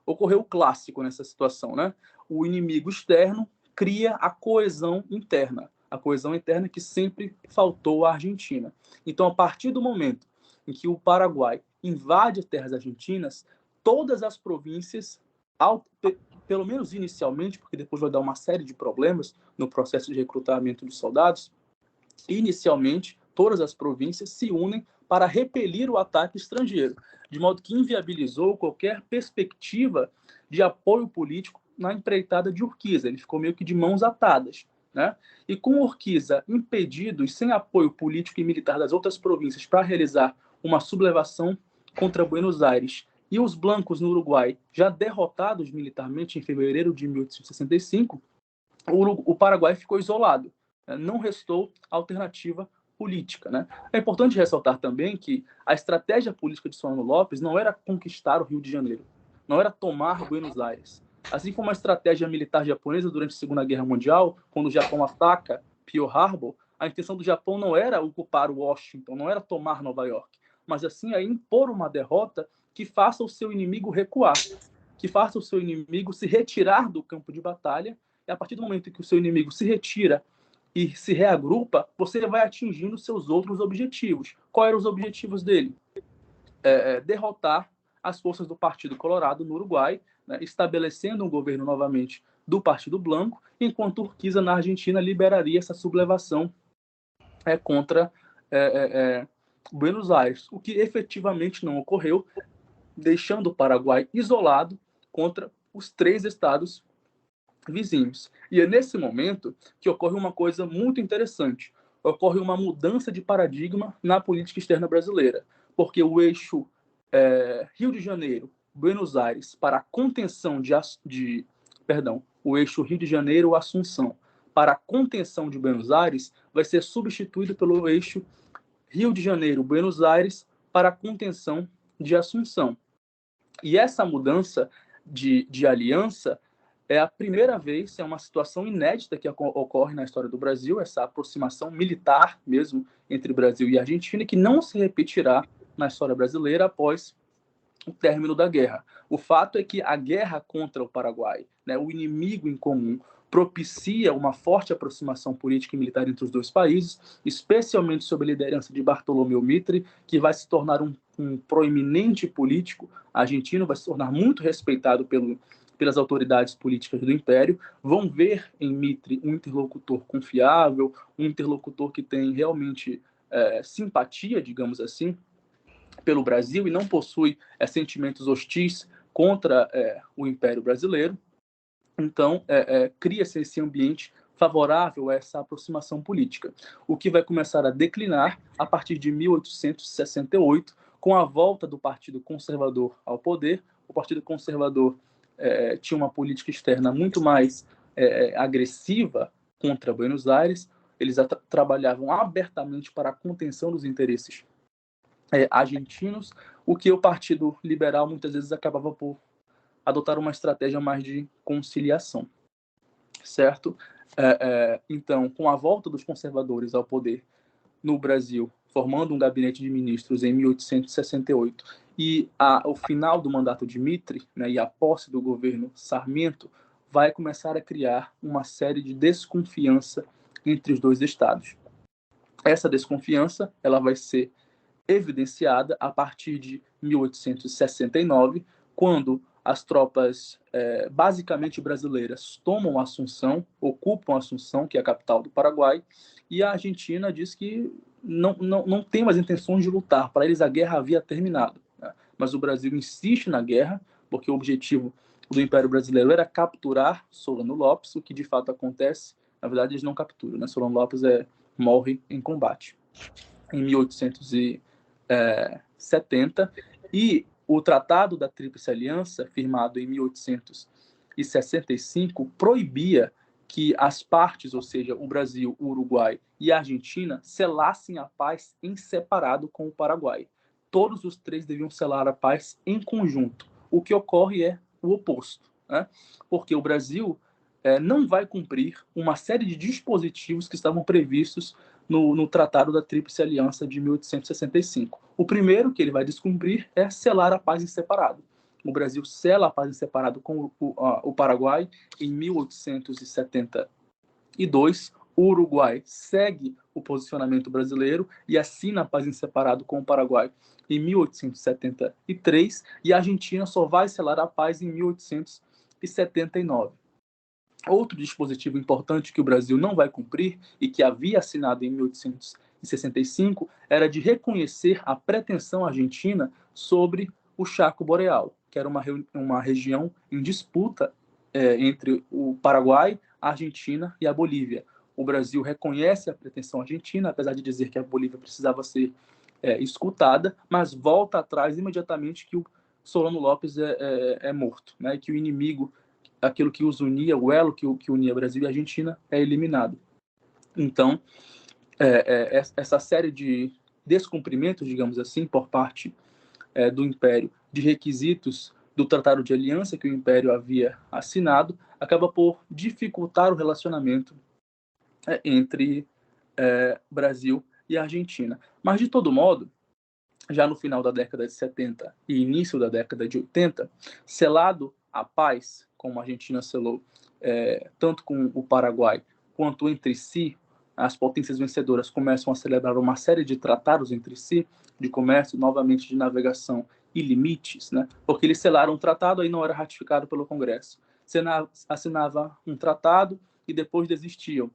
o clássico nessa situação, né? O inimigo externo cria a coesão interna que sempre faltou à Argentina. Então, a partir do momento em que o Paraguai invade as terras argentinas, todas as províncias, pelo menos inicialmente, porque depois vai dar uma série de problemas no processo de recrutamento de soldados, inicialmente, todas as províncias se unem para repelir o ataque estrangeiro, de modo que inviabilizou qualquer perspectiva de apoio político na empreitada de Urquiza. Ele ficou meio que de mãos atadas, né? E com Urquiza impedido e sem apoio político e militar das outras províncias para realizar uma sublevação contra Buenos Aires, e os blancos no Uruguai já derrotados militarmente em fevereiro de 1865, o Paraguai ficou isolado. Não restou alternativa política, né? É importante ressaltar também que a estratégia política de Solano Lopes não era conquistar o Rio de Janeiro, não era tomar Buenos Aires. Assim como a estratégia militar japonesa durante a Segunda Guerra Mundial, quando o Japão ataca Pearl Harbor, a intenção do Japão não era ocupar Washington, não era tomar Nova York, mas assim é impor uma derrota que faça o seu inimigo recuar, que faça o seu inimigo se retirar do campo de batalha, e a partir do momento em que o seu inimigo se retira e se reagrupa, você vai atingindo seus outros objetivos. Quais eram os objetivos dele? Derrotar as forças do Partido Colorado no Uruguai, né, estabelecendo um governo novamente do Partido Blanco, enquanto Urquiza, na Argentina, liberaria essa sublevação contra Buenos Aires, o que efetivamente não ocorreu, deixando o Paraguai isolado contra os 3 estados vizinhos. E é nesse momento que ocorre uma coisa muito interessante. Ocorre uma mudança de paradigma na política externa brasileira, porque o eixo Rio de Janeiro, Buenos Aires, para a contenção o eixo Rio de Janeiro, Assunção, para a contenção de Buenos Aires, vai ser substituído pelo eixo Rio de Janeiro, Buenos Aires, para a contenção de Assunção. E essa mudança de aliança é a primeira vez, é uma situação inédita que ocorre na história do Brasil, essa aproximação militar mesmo entre Brasil e Argentina, que não se repetirá na história brasileira após o término da guerra. O fato é que a guerra contra o Paraguai, né, o inimigo em comum, propicia uma forte aproximação política e militar entre os dois países, especialmente sob a liderança de Bartolomeu Mitre, que vai se tornar um proeminente político argentino, vai se tornar muito respeitado pelas autoridades políticas do Império, vão ver em Mitre um interlocutor confiável, um interlocutor que tem realmente simpatia, digamos assim, pelo Brasil e não possui sentimentos hostis contra o Império Brasileiro. Então, cria-se esse ambiente favorável a essa aproximação política, o que vai começar a declinar a partir de 1868, com a volta do Partido Conservador ao poder. O Partido Conservador tinha uma política externa muito mais agressiva contra Buenos Aires. Eles trabalhavam abertamente para a contenção dos interesses argentinos, o que o Partido Liberal muitas vezes acabava por adotar uma estratégia mais de conciliação, certo? Então, com a volta dos conservadores ao poder no Brasil, formando um gabinete de ministros em 1868, e o final do mandato de Mitre, né, e a posse do governo Sarmiento, vai começar a criar uma série de desconfiança entre os dois estados. Essa desconfiança ela vai ser evidenciada a partir de 1869, quando as tropas basicamente brasileiras tomam Assunção, ocupam Assunção, que é a capital do Paraguai, e a Argentina diz que não tem mais intenções de lutar. Para eles, a guerra havia terminado, né? Mas o Brasil insiste na guerra, porque o objetivo do Império Brasileiro era capturar Solano Lopes, o que de fato acontece. Na verdade, eles não capturam, né? Solano Lopes morre em combate em 1870, e o Tratado da Tríplice Aliança, firmado em 1865, proibia que as partes, ou seja, o Brasil, o Uruguai e a Argentina, selassem a paz em separado com o Paraguai. Todos os 3 deviam selar a paz em conjunto. O que ocorre é o oposto. né? Porque o Brasil não vai cumprir uma série de dispositivos que estavam previstos no Tratado da Tríplice Aliança de 1865. O primeiro que ele vai descumprir é selar a paz em separado. O Brasil sela a paz em separado com o Paraguai em 1872. O Uruguai segue o posicionamento brasileiro e assina a paz em separado com o Paraguai em 1873, e a Argentina só vai selar a paz em 1879. Outro dispositivo importante que o Brasil não vai cumprir e que havia assinado em 1865 era de reconhecer a pretensão argentina sobre o Chaco Boreal, que era uma região em disputa entre o Paraguai, a Argentina e a Bolívia. O Brasil reconhece a pretensão argentina, apesar de dizer que a Bolívia precisava ser escutada, mas volta atrás imediatamente que o Solano Lopes é morto, né? Que o inimigo, aquilo que os unia, o elo que unia Brasil e Argentina, é eliminado. Então, essa série de descumprimentos, digamos assim, por parte do Império, de requisitos do Tratado de Aliança que o Império havia assinado, acaba por dificultar o relacionamento entre Brasil e Argentina. Mas, de todo modo, já no final da década de 70 e início da década de 80, selado a paz, como a Argentina selou, tanto com o Paraguai quanto entre si, as potências vencedoras começam a celebrar uma série de tratados entre si, de comércio, novamente de navegação e limites, né? Porque eles selaram um tratado, aí não era ratificado pelo Congresso. Assinava um tratado e depois desistiam,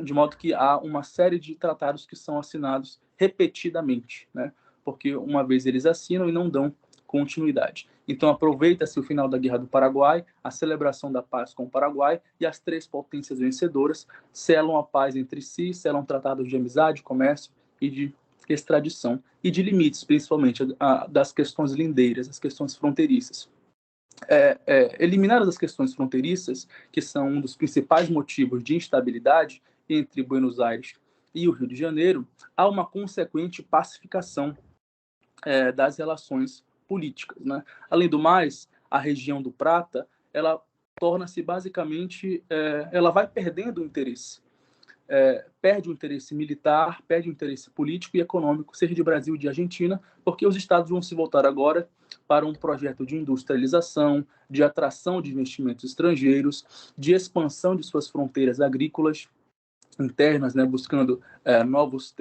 de modo que há uma série de tratados que são assinados repetidamente, né? Porque uma vez eles assinam e não dão continuidade. Então aproveita-se o final da Guerra do Paraguai, a celebração da paz com o Paraguai, e as três potências vencedoras selam a paz entre si, selam tratados de amizade, comércio e de extradição, e de limites, principalmente das questões lindeiras, as questões fronteiriças. Eliminadas as questões fronteiriças, que são um dos principais motivos de instabilidade entre Buenos Aires e o Rio de Janeiro, há uma consequente pacificação das relações políticas, né? Além do mais, a região do Prata, ela torna-se basicamente, ela vai perdendo o interesse. Perde o interesse militar, perde o interesse político e econômico, seja de Brasil e de Argentina, porque os estados vão se voltar agora para um projeto de industrialização, de atração de investimentos estrangeiros, de expansão de suas fronteiras agrícolas internas, né, buscando novos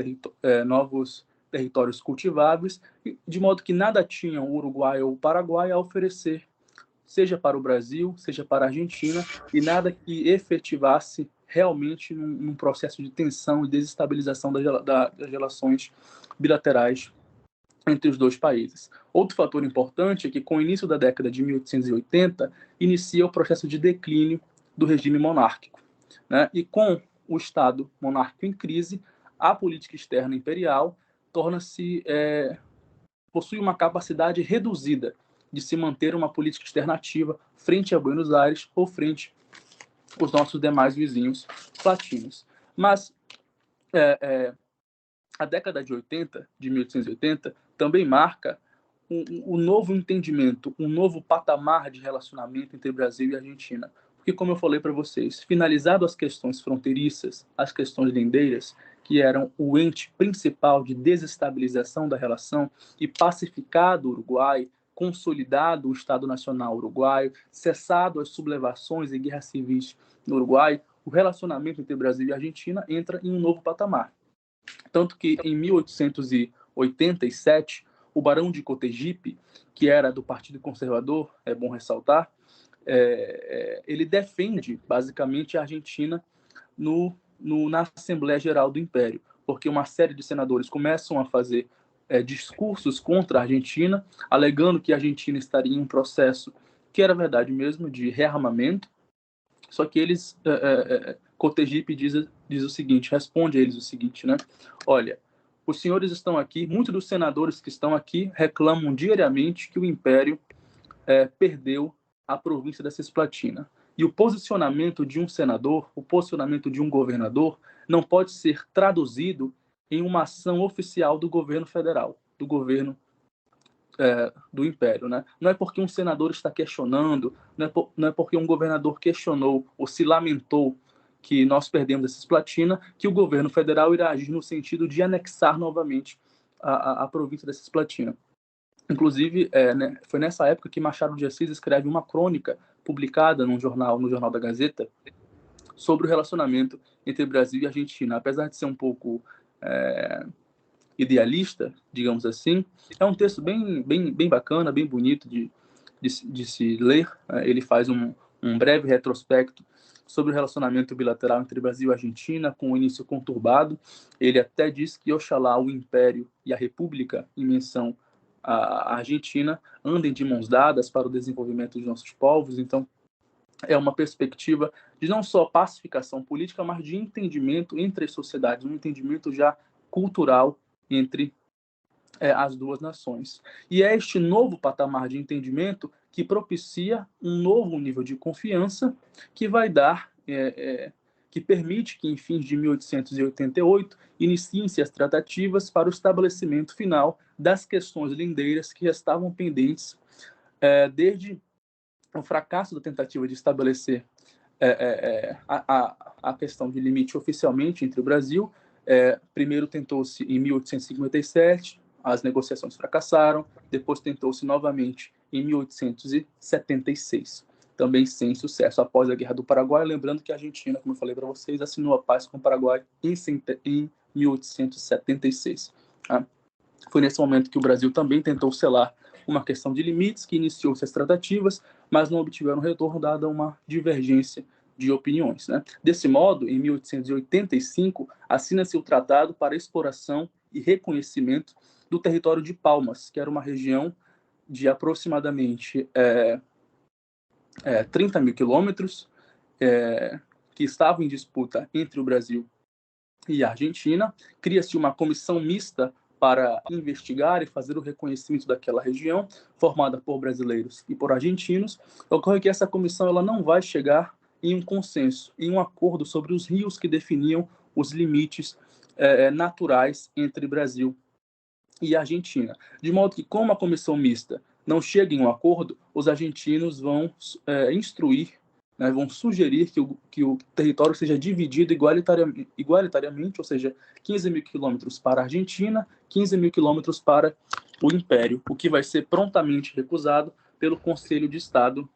territórios cultiváveis, de modo que nada tinha o Uruguai ou o Paraguai a oferecer, seja para o Brasil, seja para a Argentina, e nada que efetivasse realmente num processo de tensão e desestabilização das relações bilaterais entre os dois países. Outro fator importante é que, com o início da década de 1880, inicia o processo de declínio do regime monárquico, né? E com o Estado monárquico em crise, a política externa imperial possui uma capacidade reduzida de se manter uma política externa ativa frente a Buenos Aires ou frente aos nossos demais vizinhos latinos. Mas a década de 80, de 1880, também marca um novo entendimento, um novo patamar de relacionamento entre Brasil e Argentina. Porque, como eu falei para vocês, finalizado as questões fronteiriças, as questões lindeiras, que eram o ente principal de desestabilização da relação, e pacificado o Uruguai, consolidado o Estado Nacional Uruguaio, cessado as sublevações e guerras civis no Uruguai, o relacionamento entre Brasil e Argentina entra em um novo patamar. Tanto que, em 1887, o Barão de Cotegipe, que era do Partido Conservador, é bom ressaltar, ele defende, basicamente, a Argentina na Assembleia Geral do Império, porque uma série de senadores começam a fazer discursos contra a Argentina, alegando que a Argentina estaria em um processo, que era verdade mesmo, de rearmamento, só que eles, Cotegipe diz o seguinte, responde a eles o seguinte, né? Olha, os senhores estão aqui, muitos dos senadores que estão aqui reclamam diariamente que o Império perdeu a província da Cisplatina. E o posicionamento de um senador, o posicionamento de um governador, não pode ser traduzido em uma ação oficial do governo federal, do governo do Império, né? Não é porque um senador está questionando, não é porque um governador questionou ou se lamentou que nós perdemos essa Cisplatina, que o governo federal irá agir no sentido de anexar novamente a província da Cisplatina. Inclusive, né, foi nessa época que Machado de Assis escreve uma crônica publicada no Jornal da Gazeta, sobre o relacionamento entre Brasil e Argentina. Apesar de ser um pouco idealista, digamos assim, é um texto bem bacana, bem bonito de se ler. Ele faz um breve retrospecto sobre o relacionamento bilateral entre Brasil e Argentina, com o início conturbado. Ele até diz que oxalá o Império e a República, em menção à Argentina, andem de mãos dadas para o desenvolvimento de nossos povos. Então, é uma perspectiva de não só pacificação política, mas de entendimento entre as sociedades, um entendimento já cultural entre as duas nações. E é este novo patamar de entendimento que propicia um novo nível de confiança que vai dar, que permite que, em fins de 1888, iniciem-se as tratativas para o estabelecimento final das questões lindeiras que estavam pendentes desde o fracasso da tentativa de estabelecer a questão de limite oficialmente entre o Brasil. Primeiro tentou-se em 1857, as negociações fracassaram, depois tentou-se novamente em 1876, também sem sucesso, após a Guerra do Paraguai, lembrando que a Argentina, como eu falei para vocês, assinou a paz com o Paraguai em 1876. Foi nesse momento que o Brasil também tentou selar uma questão de limites, que iniciou-se as tratativas, mas não obtiveram retorno, dada uma divergência de opiniões, né? Desse modo, em 1885, assina-se o Tratado para Exploração e Reconhecimento do território de Palmas, que era uma região de aproximadamente 30 mil quilômetros, que estava em disputa entre o Brasil e a Argentina. Cria-se uma comissão mista para investigar e fazer o reconhecimento daquela região, formada por brasileiros e por argentinos. Ocorre que essa comissão ela não vai chegar em um consenso, em um acordo sobre os rios que definiam os limites naturais entre Brasil e Argentina. De modo que, como a comissão mista não chega em um acordo, os argentinos vão instruir, né, vão sugerir que o território seja dividido igualitariamente, ou seja, 15 mil quilômetros para a Argentina, 15 mil quilômetros para o Império, o que vai ser prontamente recusado pelo Conselho de Estado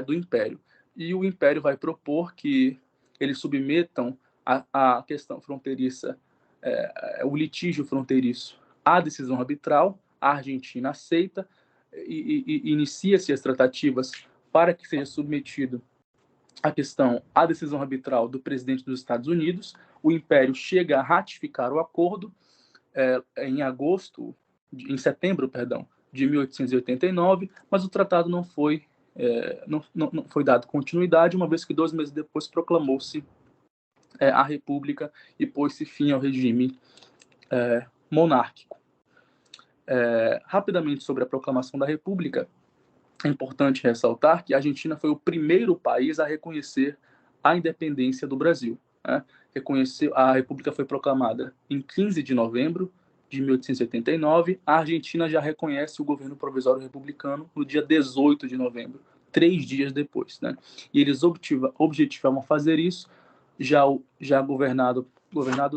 do Império. E o Império vai propor que eles submetam a questão fronteiriça, o litígio fronteiriço, à decisão arbitral. A Argentina aceita e inicia-se as tratativas para que seja submetido a questão à decisão arbitral do presidente dos Estados Unidos. O Império chega a ratificar o acordo em setembro, de 1889, mas o tratado não foi dado continuidade, uma vez que 2 meses depois proclamou-se a República e pôs-se fim ao regime monárquico. Rapidamente sobre a proclamação da República, é importante ressaltar que a Argentina foi o primeiro país a reconhecer a independência do Brasil. A República foi proclamada em 15 de novembro de 1889. A Argentina já reconhece o governo provisório republicano no dia 18 de novembro, 3 dias depois. E eles objetivavam fazer isso, já governado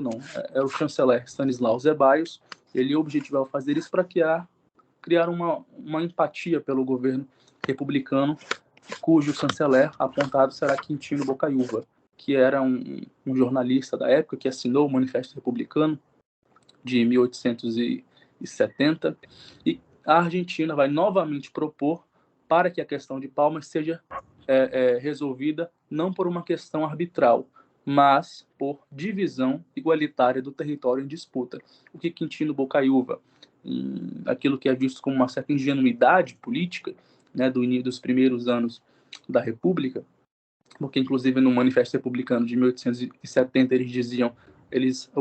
não, era o chanceler Stanislau Zeballos. Ele objetivava fazer isso para criar uma empatia pelo governo republicano, cujo chanceler apontado será Quintino Bocaiúva, que era um jornalista da época que assinou o Manifesto Republicano de 1870, e a Argentina vai novamente propor para que a questão de Palmas seja resolvida não por uma questão arbitral, mas por divisão igualitária do território em disputa. O que Quintino Bocaiúva, aquilo que é visto como uma certa ingenuidade política, dos primeiros anos da República, porque inclusive no Manifesto Republicano de 1870 eles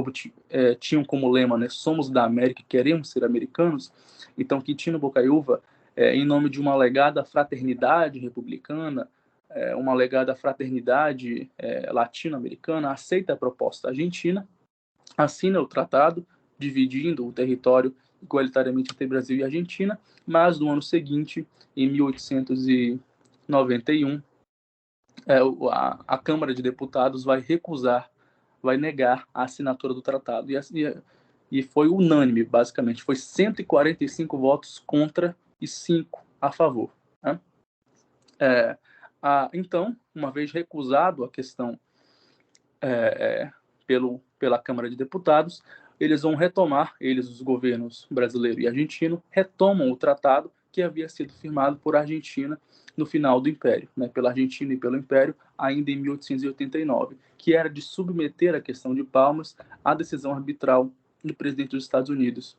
tinham como lema, somos da América e queremos ser americanos. Então Quintino Bocaiúva, em nome de uma alegada fraternidade republicana, uma alegada fraternidade latino-americana, aceita a proposta argentina, assina o tratado, dividindo o território igualitariamente entre Brasil e Argentina, mas no ano seguinte, em 1891, a Câmara de Deputados vai negar a assinatura do tratado. E foi unânime, basicamente. Foi 145 votos contra e 5 a favor. Né? Então, uma vez recusado a questão pela Câmara de Deputados, eles vão retomar, os governos brasileiro e argentino, retomam o tratado que havia sido firmado por Argentina no final do Império, né, pela Argentina e pelo Império, ainda em 1889, que era de submeter a questão de Palmas à decisão arbitral do presidente dos Estados Unidos.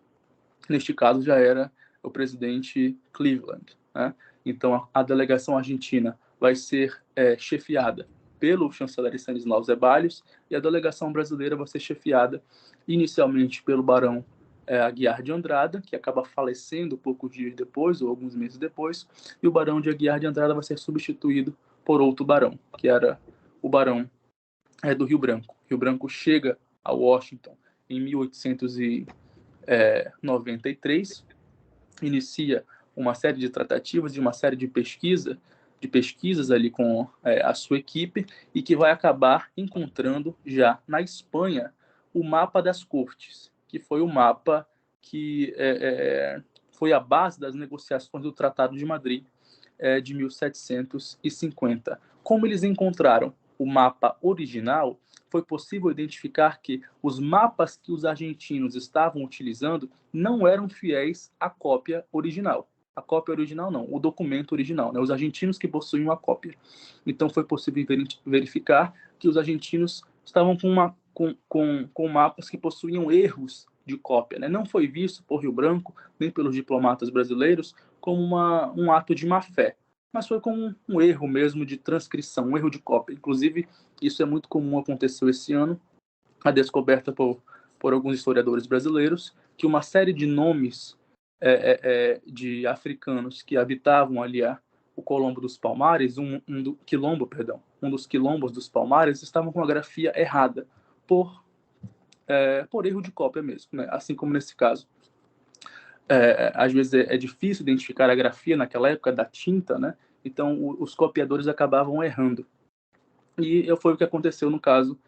Neste caso, já era o presidente Cleveland. Né? Então, a delegação argentina vai ser chefiada pelo chanceler Stanislau Zeballos, e a delegação brasileira vai ser chefiada inicialmente pelo barão Aguiar de Andrada, que acaba falecendo poucos dias depois, ou alguns meses depois, e o barão de Aguiar de Andrada vai ser substituído por outro barão, que era o barão do Rio Branco. Rio Branco chega a Washington em 1893, inicia uma série de tratativas e uma série de pesquisas ali com a sua equipe, e que vai acabar encontrando já na Espanha o mapa das cortes, que foi o mapa que foi a base das negociações do Tratado de Madrid de 1750. Como eles encontraram o mapa original, foi possível identificar que os mapas que os argentinos estavam utilizando não eram fiéis à cópia original. A cópia original não, o documento original, né? Os argentinos que possuíam a cópia. Então foi possível verificar que os argentinos estavam com mapas que possuíam erros de cópia, né? Não foi visto por Rio Branco, nem pelos diplomatas brasileiros, como um ato de má-fé, mas foi como um erro mesmo de transcrição, um erro de cópia. Inclusive, isso é muito comum, aconteceu esse ano, a descoberta por alguns historiadores brasileiros, que uma série de nomes de africanos que habitavam ali o Colombo dos Palmares, um dos quilombos dos Palmares, estavam com a grafia errada, por erro de cópia mesmo, né? Assim como nesse caso. Às vezes é difícil identificar a grafia naquela época da tinta, né? Então os copiadores acabavam errando. E foi o que aconteceu no caso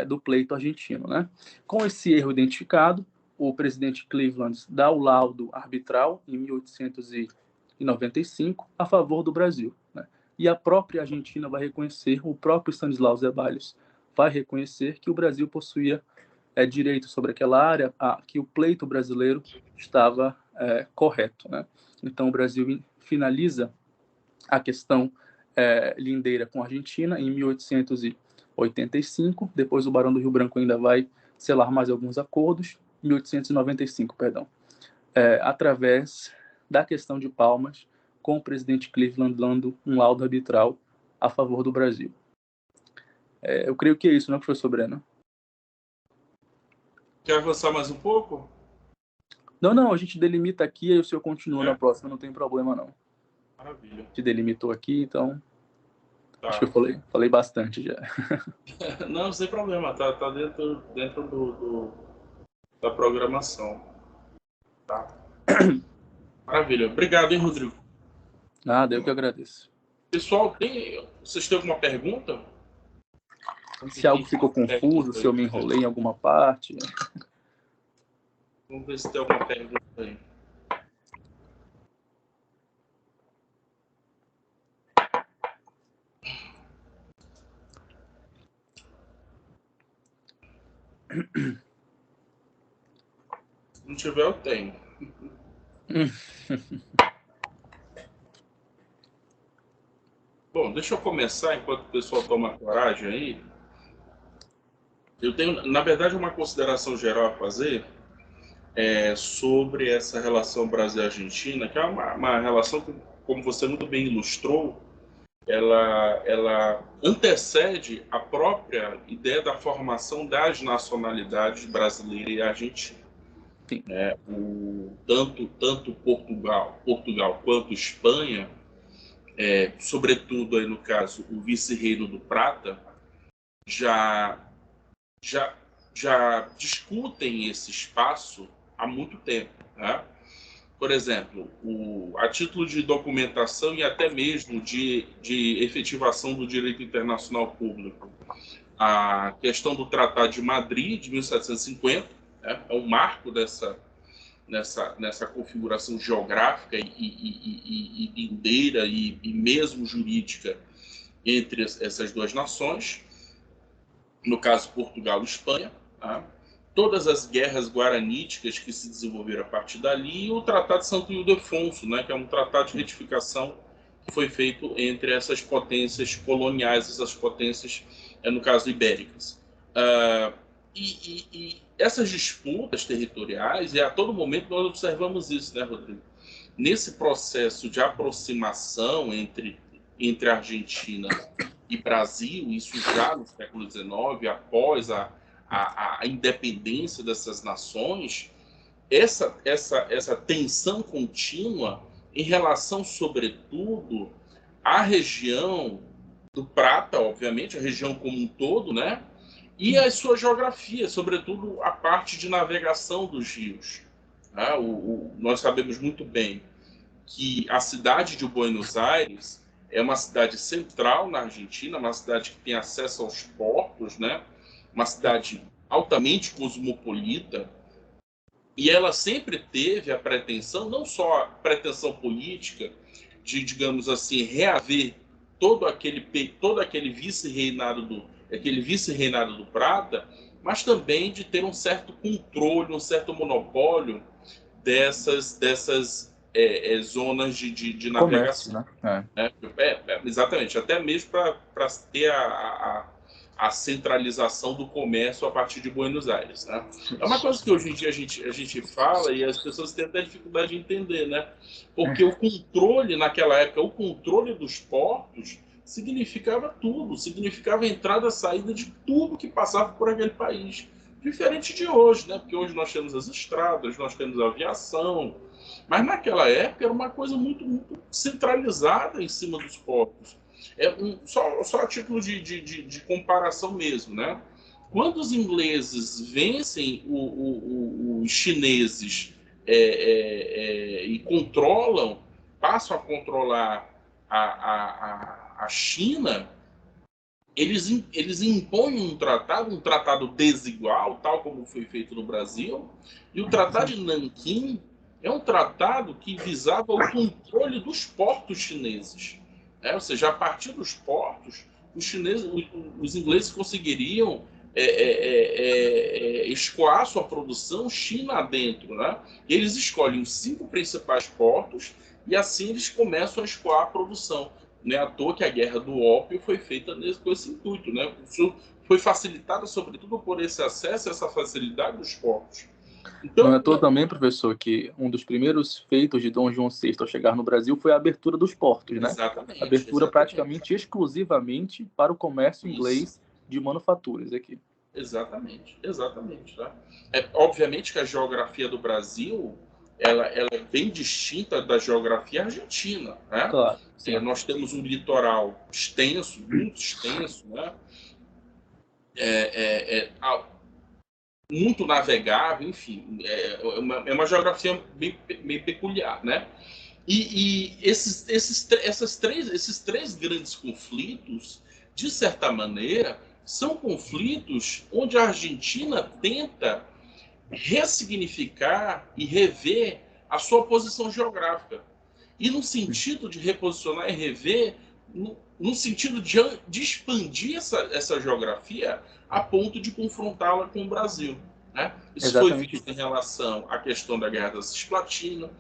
do pleito argentino, né? Com esse erro identificado, o presidente Cleveland dá o laudo arbitral em 1895 a favor do Brasil, né? E a própria Argentina vai reconhecer, o próprio Stanislau Zeballos vai reconhecer que o Brasil possuía direito sobre aquela área, que o pleito brasileiro estava correto, né? Então o Brasil finaliza a questão lindeira com a Argentina em 1885, depois o Barão do Rio Branco ainda vai selar mais alguns acordos, 1895, perdão, através da questão de Palmas, com o presidente Cleveland dando um laudo arbitral a favor do Brasil. Eu creio que é isso, né, professor Breno? Quer avançar mais um pouco? Não, a gente delimita aqui e o senhor continua na próxima, não tem problema não. Maravilha. A gente delimitou aqui, então Tá. acho que eu falei bastante já. Não, sem problema, tá dentro da programação. Tá. Maravilha. Obrigado, hein, Rodrigo? Nada, eu que agradeço. Pessoal, vocês têm alguma pergunta? Se algo ficou confuso, se eu me enrolei em alguma parte. Vamos ver se tem alguma pergunta aí. Se não tiver, eu tenho. Bom, deixa eu começar enquanto o pessoal toma coragem aí. Eu tenho, na verdade, uma consideração geral a fazer sobre essa relação Brasil-Argentina, que é uma relação que, como você muito bem ilustrou, ela antecede a própria ideia da formação das nacionalidades brasileira e argentina. Tanto Portugal quanto Espanha, sobretudo aí no caso o vice-reino do Prata, já discutem esse espaço há muito tempo. né? Por exemplo, a título de documentação e até mesmo de efetivação do direito internacional público, a questão do Tratado de Madrid, de 1750, né, é um marco nessa configuração geográfica e lindeira e mesmo jurídica entre essas duas nações, no caso Portugal e Espanha, tá? Todas as guerras guaraníticas que se desenvolveram a partir dali, e o Tratado de Santo Ildefonso, né, que é um tratado de retificação que foi feito entre essas potências coloniais, essas potências, no caso, ibéricas. E essas disputas territoriais, e a todo momento nós observamos isso, né, Rodrigo? Nesse processo de aproximação entre Argentina e Brasil, isso já no século XIX, após a independência dessas nações, essa tensão contínua em relação, sobretudo, à região do Prata, obviamente, a região como um todo, né? E a sua geografia, sobretudo a parte de navegação dos rios. Né? Nós sabemos muito bem que a cidade de Buenos Aires é uma cidade central na Argentina, uma cidade que tem acesso aos portos, né? Uma cidade altamente cosmopolita, e ela sempre teve a pretensão, não só a pretensão política, de, digamos assim, reaver todo aquele vice-reinado do Prata, mas também de ter um certo controle, um certo monopólio dessas zonas de Comércio, navegação. né? Exatamente, até mesmo para ter a centralização do comércio a partir de Buenos Aires. Né? É uma coisa que hoje em dia a gente fala e as pessoas têm até dificuldade de entender, né? Porque o controle, naquela época, o controle dos portos significava tudo, significava a entrada e saída de tudo que passava por aquele país. Diferente de hoje, né? Porque hoje nós temos as estradas, nós temos a aviação, mas naquela época era uma coisa muito, muito centralizada em cima dos portos. Só a título de comparação mesmo, né? Quando os ingleses vencem os chineses e passam a controlar a China, eles impõem um tratado desigual, tal como foi feito no Brasil, e o Tratado de Nanquim é um tratado que visava o controle dos portos chineses. Ou seja, a partir dos portos, os ingleses conseguiriam escoar sua produção China adentro. Né? E eles escolhem os 5 principais portos e assim eles começam a escoar a produção. Não é à toa que a Guerra do Ópio foi feita com esse intuito. Né? Isso foi facilitada, sobretudo, por esse acesso, essa facilidade dos portos. Então, não é à toa também, professor, que um dos primeiros feitos de Dom João VI ao chegar no Brasil foi a abertura dos portos, né? Exatamente. Abertura praticamente exclusivamente para o comércio inglês de manufaturas aqui. Exatamente. Tá? Obviamente que a geografia do Brasil ela é bem distinta da geografia argentina, né? Claro. Nós temos um litoral extenso, muito extenso, né? Muito navegável, enfim, é uma geografia bem peculiar, né? E esses três grandes conflitos, de certa maneira, são conflitos onde a Argentina tenta ressignificar e rever a sua posição geográfica. E no sentido de reposicionar e rever, no sentido de expandir essa geografia a ponto de confrontá-la com o Brasil. Né? Isso Exatamente. Foi visto em relação à questão da Guerra da Cisplatina,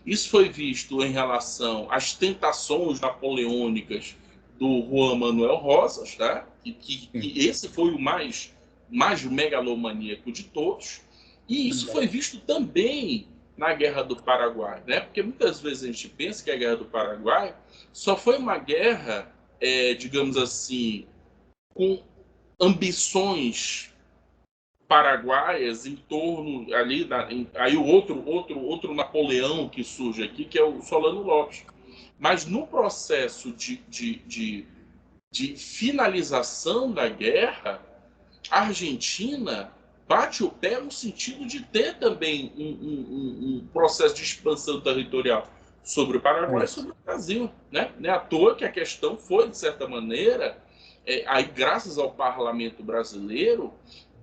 isso foi visto em relação às tentações napoleônicas do Juan Manuel Rosas, né? que esse foi o mais megalomaníaco de todos, e isso foi visto também na Guerra do Paraguai, né? Porque muitas vezes a gente pensa que a Guerra do Paraguai só foi uma guerra, digamos assim, com ambições paraguaias em torno ali aí o outro Napoleão que surge aqui, que é o Solano Lopes. Mas no processo de finalização da guerra, a Argentina bate o pé no sentido de ter também um processo de expansão territorial sobre o Paraguai e sobre o Brasil. Né? Não é à toa que a questão foi, de certa maneira, aí graças ao parlamento brasileiro,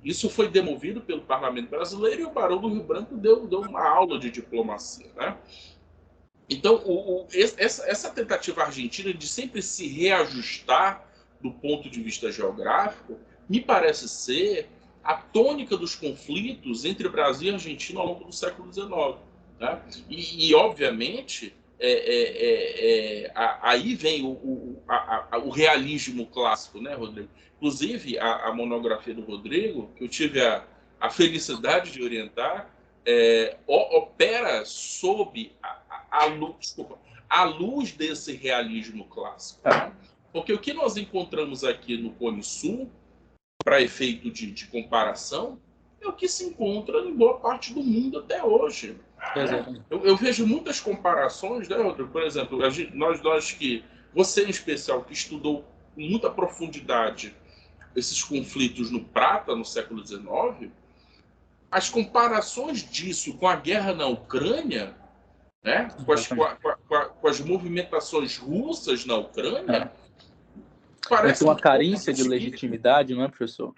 isso foi demovido pelo parlamento brasileiro e o Barão do Rio Branco deu uma aula de diplomacia. Né? Então, essa tentativa argentina de sempre se reajustar do ponto de vista geográfico me parece ser a tônica dos conflitos entre Brasil e Argentina ao longo do século XIX. Né? E obviamente, aí vem o realismo clássico, né, Rodrigo? Inclusive, a monografia do Rodrigo, que eu tive a felicidade de orientar, opera sob a luz desse realismo clássico. Né? Porque o que nós encontramos aqui no Cone Sul, para efeito de comparação, é o que se encontra em boa parte do mundo até hoje. Né? Eu vejo muitas comparações, né, Rodrigo? Por exemplo, nós que, você em especial, que estudou com muita profundidade esses conflitos no Prata, no século XIX, as comparações disso com a guerra na Ucrânia, né? com as movimentações russas na Ucrânia, parece uma carência de legitimidade, não é, professor?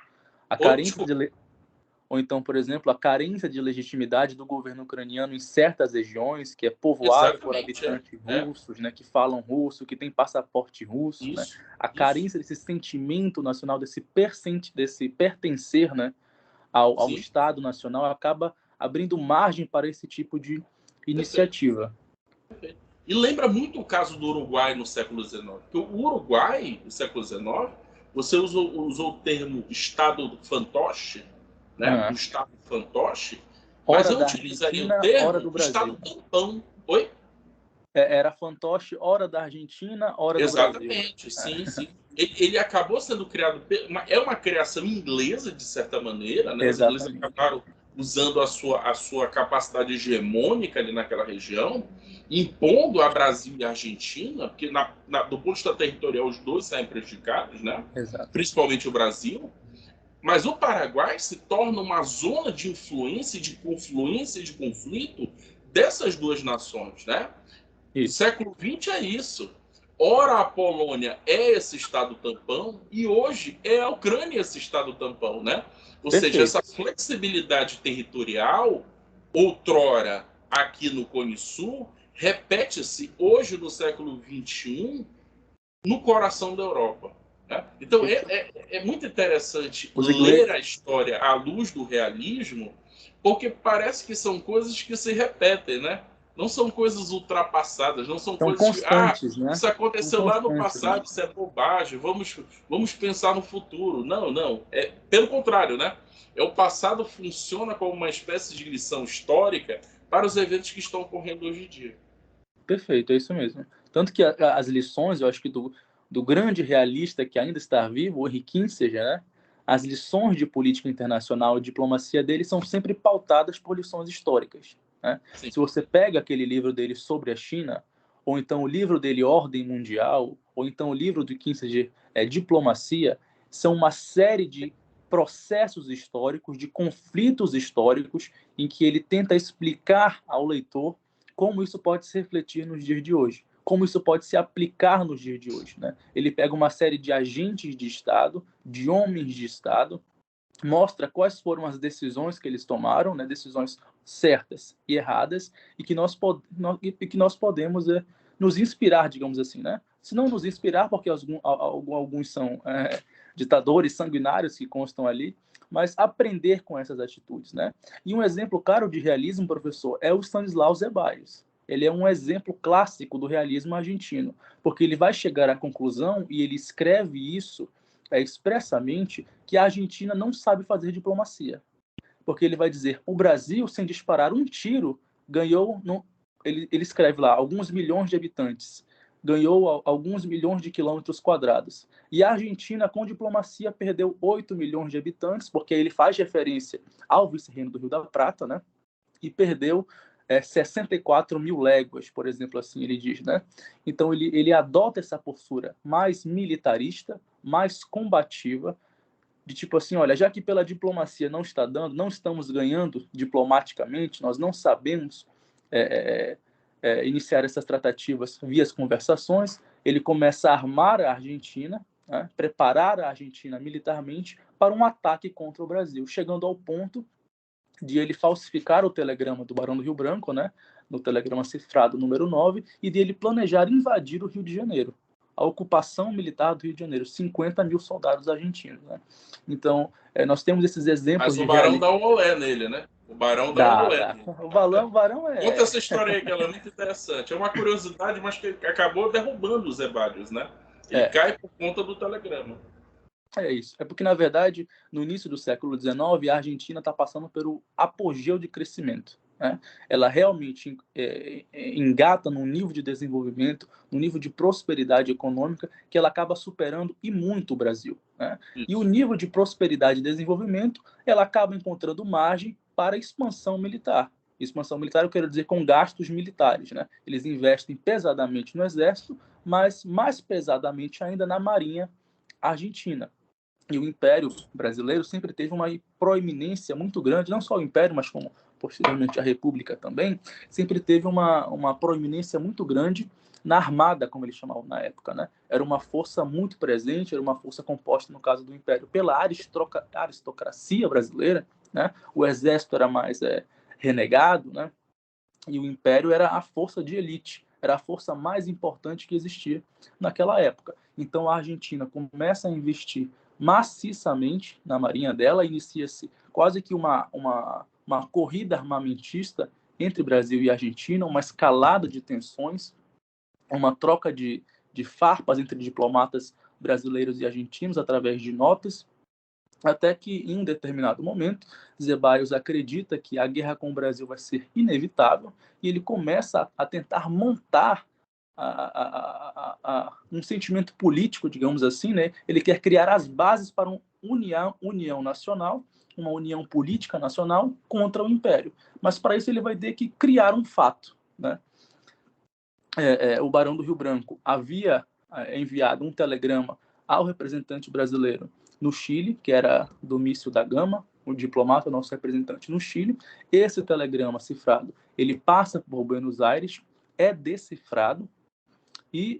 Ou então, por exemplo, a carência de legitimidade do governo ucraniano em certas regiões, que é povoado por habitantes russos, né, que falam russo, que tem passaporte russo. Né? A carência desse sentimento nacional, desse pertencer, né, ao Estado Nacional, acaba abrindo margem para esse tipo de iniciativa. Perfeito. E lembra muito o caso do Uruguai no século XIX. Porque o Uruguai, no século XIX, você usou o termo Estado fantoche, né? Do Estado fantoche, mas eu utilizaria o termo Estado tampão. Oi? Era fantoche, hora da Argentina, hora do Brasil. Exatamente, sim. Ele acabou sendo criado... É uma criação inglesa, de certa maneira. Né? Os ingleses acabaram usando a sua capacidade hegemônica ali naquela região, impondo a Brasil e a Argentina, porque do ponto de vista territorial os dois saem prejudicados, né? Principalmente o Brasil. Mas o Paraguai se torna uma zona de influência, de confluência, de conflito dessas duas nações, né? O século XX é isso. Ora a Polônia é esse Estado tampão e hoje é a Ucrânia esse Estado tampão, né? Ou seja, essa flexibilidade territorial, outrora aqui no Cone Sul, repete-se hoje no século XXI no coração da Europa. Né? Então é muito interessante ler a história à luz do realismo, porque parece que são coisas que se repetem, né? Não são coisas ultrapassadas, não são coisas constantes, né? Isso aconteceu lá no passado, isso é bobagem, vamos pensar no futuro. Não. Pelo contrário, né? O passado funciona como uma espécie de lição histórica para os eventos que estão ocorrendo hoje em dia. Perfeito, é isso mesmo. Tanto que as lições, eu acho que do grande realista que ainda está vivo, o Henry Kissinger, né? As lições de política internacional e diplomacia dele são sempre pautadas por lições históricas. Né? Se você pega aquele livro dele sobre a China, ou então o livro dele Ordem Mundial, ou então o livro do Kissinger Diplomacia, são uma série de processos históricos, de conflitos históricos, em que ele tenta explicar ao leitor como isso pode se refletir nos dias de hoje, como isso pode se aplicar nos dias de hoje. Né? Ele pega uma série de agentes de Estado, de homens de Estado, mostra quais foram as decisões que eles tomaram, né? Decisões certas e erradas, e que nós podemos nos inspirar, digamos assim. Né? Se não nos inspirar, porque alguns são ditadores sanguinários que constam ali, mas aprender com essas atitudes. Né? E um exemplo claro de realismo, professor, é o Stanislau Zeballos. Ele é um exemplo clássico do realismo argentino, porque ele vai chegar à conclusão, e ele escreve isso expressamente, que a Argentina não sabe fazer diplomacia. Porque ele vai dizer, o Brasil, sem disparar um tiro, ganhou... Ele escreve lá, alguns milhões de habitantes, ganhou alguns milhões de quilômetros quadrados. E a Argentina, com diplomacia, perdeu 8 milhões de habitantes, porque ele faz referência ao vice-reino do Rio da Prata, né? E perdeu 64 mil léguas, por exemplo, assim ele diz. Né? Então ele adota essa postura mais militarista, mais combativa, de tipo assim, olha, já que pela diplomacia não está dando, não estamos ganhando diplomaticamente, nós não sabemos iniciar essas tratativas via as conversações, ele começa a armar a Argentina, né, preparar a Argentina militarmente para um ataque contra o Brasil, chegando ao ponto de ele falsificar o telegrama do Barão do Rio Branco, né, no telegrama cifrado número 9, e de ele planejar invadir o Rio de Janeiro. A ocupação militar do Rio de Janeiro, 50 mil soldados argentinos. Né? Então, nós temos esses exemplos Mas o de Barão dá um olé nele, né? O Barão dá um olé nele. O Barão Conta essa história aí, que ela é muito interessante. É uma curiosidade, mas que acabou derrubando os Zebários, né? Ele cai por conta do telegrama. É isso. É porque, na verdade, no início do século XIX, a Argentina está passando pelo apogeu de crescimento. Né? Ela realmente engata num nível de desenvolvimento, num nível de prosperidade econômica, que ela acaba superando e muito o Brasil. Né? E o nível de prosperidade e desenvolvimento, ela acaba encontrando margem para expansão militar. Expansão militar, eu quero dizer com gastos militares. Né? Eles investem pesadamente no exército, mas mais pesadamente ainda na marinha argentina. E o Império Brasileiro sempre teve uma proeminência muito grande, não só o Império, mas como posteriormente a República também, sempre teve uma proeminência muito grande na Armada, como eles chamavam na época. Né? Era uma força muito presente, era uma força composta, no caso do Império, pela aristocracia brasileira. Né? O Exército era mais renegado, né? E o Império era a força de elite, era a força mais importante que existia naquela época. Então a Argentina começa a investir maciçamente na marinha dela, inicia-se quase que uma corrida armamentista entre Brasil e Argentina, uma escalada de tensões, uma troca de farpas entre diplomatas brasileiros e argentinos através de notas, até que, em um determinado momento, Zebaios acredita que a guerra com o Brasil vai ser inevitável e ele começa a tentar montar um sentimento político, digamos assim, né? Ele quer criar as bases para uma união nacional, uma união política nacional contra o Império. Mas, para isso, ele vai ter que criar um fato. Né? O Barão do Rio Branco havia enviado um telegrama ao representante brasileiro no Chile, que era Domício da Gama, o diplomata, nosso representante no Chile. Esse telegrama cifrado, ele passa por Buenos Aires, é decifrado e,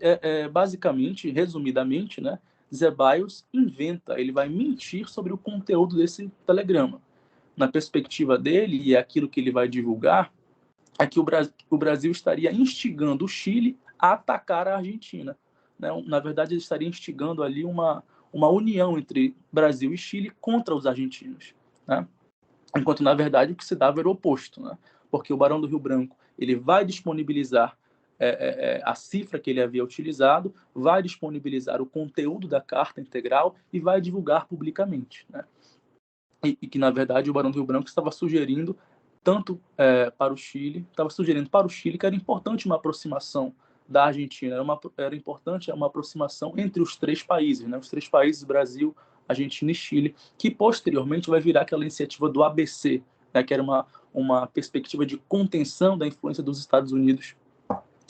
basicamente, resumidamente, né, Zebaios inventa, ele vai mentir sobre o conteúdo desse telegrama. Na perspectiva dele, e é aquilo que ele vai divulgar, é que o Brasil estaria instigando o Chile a atacar a Argentina. Né? Na verdade, ele estaria instigando ali uma união entre Brasil e Chile contra os argentinos. Né? Enquanto, na verdade, o que se dava era o oposto. Né? Porque o Barão do Rio Branco ele vai disponibilizar a cifra que ele havia utilizado, vai disponibilizar o conteúdo da carta integral e vai divulgar publicamente. Né? E que, na verdade, o Barão do Rio Branco estava sugerindo tanto para o Chile, estava sugerindo para o Chile que era importante uma aproximação da Argentina, era importante uma aproximação entre os três países, né? Os três países, Brasil, Argentina e Chile, que posteriormente vai virar aquela iniciativa do ABC, né? Que era uma perspectiva de contenção da influência dos Estados Unidos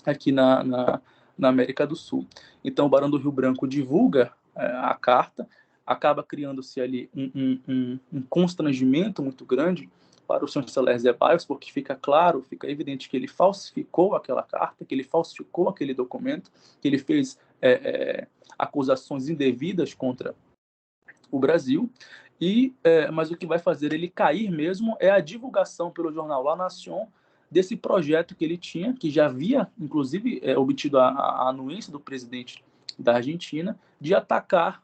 aqui na América do Sul. Então, o Barão do Rio Branco divulga a carta, acaba criando-se ali um constrangimento muito grande para o chanceler Zebaios, porque fica claro, fica evidente que ele falsificou aquela carta, que ele falsificou aquele documento, que ele fez acusações indevidas contra o Brasil, mas o que vai fazer ele cair mesmo é a divulgação pelo jornal La Nación desse projeto que ele tinha, que já havia, inclusive, obtido a anuência do presidente da Argentina, de atacar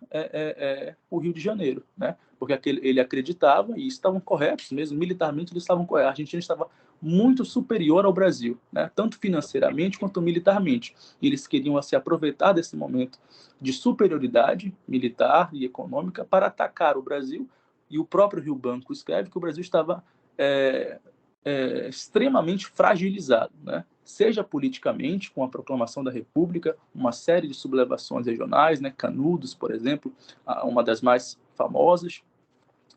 o Rio de Janeiro, né? Porque ele acreditava, e estavam corretos mesmo, militarmente eles estavam corretos, a Argentina estava muito superior ao Brasil, né? Tanto financeiramente quanto militarmente. E eles queriam se aproveitar desse momento de superioridade militar e econômica para atacar o Brasil, e o próprio Rio Branco escreve que o Brasil estava extremamente fragilizado, né? Seja politicamente, com a proclamação da República, uma série de sublevações regionais, né? Canudos, por exemplo, uma das mais famosas,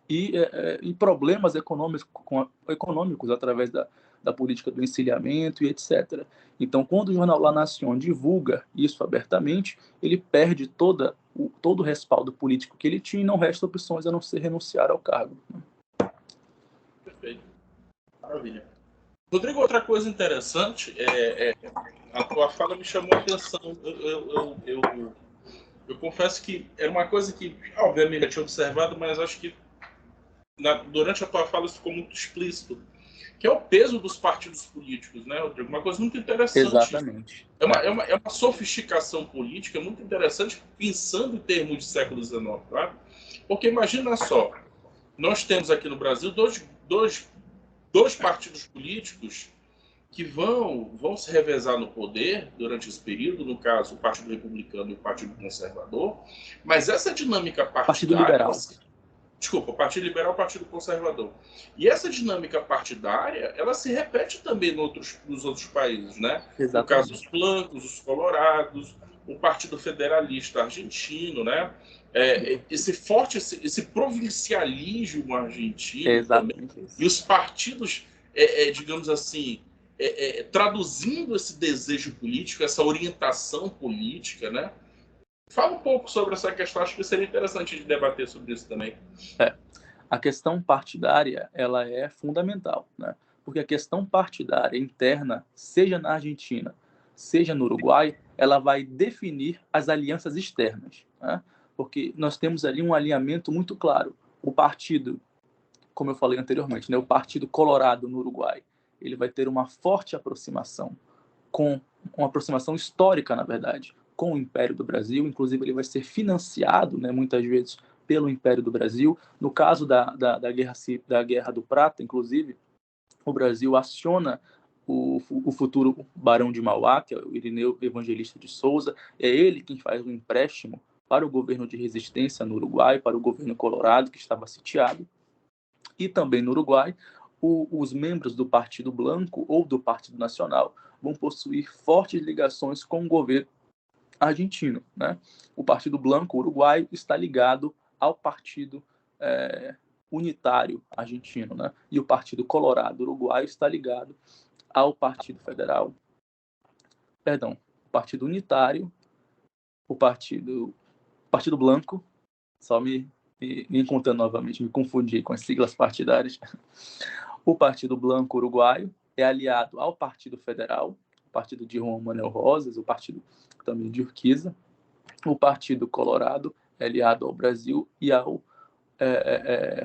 e problemas econômicos através da política do encilhamento e etc. Então, quando o jornal La Nación divulga isso abertamente, ele perde toda todo o respaldo político que ele tinha e não resta opções a não ser renunciar ao cargo. Perfeito. Maravilha. Rodrigo, outra coisa interessante a tua fala me chamou a atenção. Eu confesso que era uma coisa que, obviamente, eu tinha observado, mas acho que durante a tua fala isso ficou muito explícito, que é o peso dos partidos políticos, né, Rodrigo? Uma coisa muito interessante. Exatamente. É uma sofisticação política muito interessante, pensando em termos de século XIX, tá? Porque imagina só, nós temos aqui no Brasil dois partidos políticos que vão se revezar no poder durante esse período, no caso, o Partido Republicano e o Partido Conservador, mas essa dinâmica Partido partidária... Liberal. Desculpa, o Partido Liberal e o Partido Conservador. E essa dinâmica partidária, ela se repete também nos outros países, né? Exatamente. No caso, os blancos, os colorados, o Partido Federalista argentino, né? Esse provincialismo argentino também. E os partidos, digamos assim, traduzindo esse desejo político, essa orientação política, né? Fala um pouco sobre essa questão, acho que seria interessante de debater sobre isso também. A questão partidária, ela é fundamental, né? Porque a questão partidária interna, seja na Argentina, seja no Uruguai, ela vai definir as alianças externas, né? Porque nós temos ali um alinhamento muito claro. O partido, como eu falei anteriormente, né, o Partido Colorado no Uruguai, ele vai ter uma forte aproximação, com uma aproximação histórica, na verdade, com o Império do Brasil. Inclusive, ele vai ser financiado, né, muitas vezes, pelo Império do Brasil. No caso da Guerra do Prata, inclusive, o Brasil aciona o futuro Barão de Mauá, que é o Irineu Evangelista de Souza. É ele quem faz o empréstimo para o governo de resistência no Uruguai, para o governo colorado, que estava sitiado. E também no Uruguai, os membros do Partido Blanco ou do Partido Nacional vão possuir fortes ligações com o governo argentino, né? O Partido Blanco uruguaio está ligado ao Partido Unitário argentino, né? E o Partido Colorado uruguaio está ligado ao Partido Federal, perdão, o Partido Unitário, o Partido Blanco, só me encontrando novamente, me confundi com as siglas partidárias. O Partido Blanco uruguaio é aliado ao Partido Federal, o partido de Juan Manuel Rosas, o partido também de Urquiza. O Partido Colorado é aliado ao Brasil e ao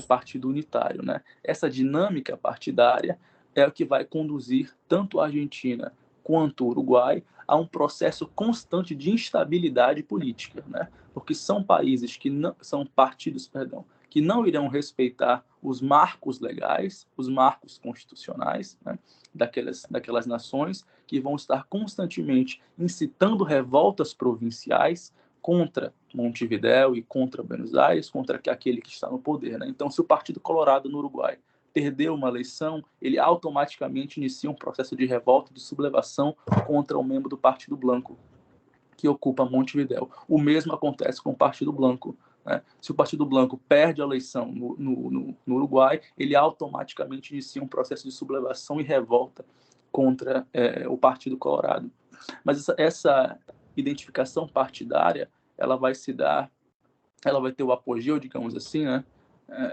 Partido Unitário, né? Essa dinâmica partidária é o que vai conduzir tanto a Argentina quanto o Uruguai a um processo constante de instabilidade política, né? Porque são países que não são partidos, perdão, que não irão respeitar os marcos legais, os marcos constitucionais, né, daquelas nações, que vão estar constantemente incitando revoltas provinciais contra Montevidéu e contra Buenos Aires, contra aquele que está no poder, né? Então, se o Partido Colorado no Uruguai perdeu uma eleição, ele automaticamente inicia um processo de revolta, de sublevação contra um membro do Partido Blanco que ocupa Montevidéu. O mesmo acontece com o Partido Blanco, né? Se o Partido Blanco perde a eleição no Uruguai, ele automaticamente inicia um processo de sublevação e revolta contra o Partido Colorado. Mas essa identificação partidária, ela vai ter o apogeu, digamos assim, né?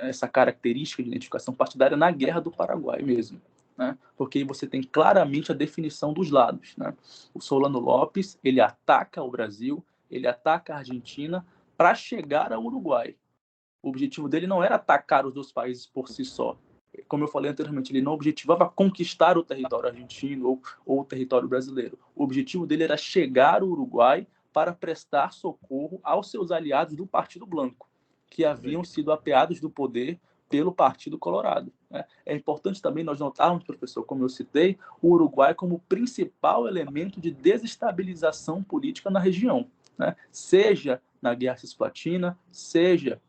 Essa característica de identificação partidária na Guerra do Paraguai mesmo, né? Porque aí você tem claramente a definição dos lados, né? O Solano Lopes, ele ataca o Brasil, ele ataca a Argentina para chegar ao Uruguai. O objetivo dele não era atacar os dois países por si só. Como eu falei anteriormente, ele não objetivava conquistar o território argentino ou o território brasileiro. O objetivo dele era chegar ao Uruguai para prestar socorro aos seus aliados do Partido Blanco, que haviam sido apeados do poder pelo Partido Colorado. É importante também nós notarmos, professor, como eu citei, o Uruguai como principal elemento de desestabilização política na região, né? Seja na Guerra Cisplatina, seja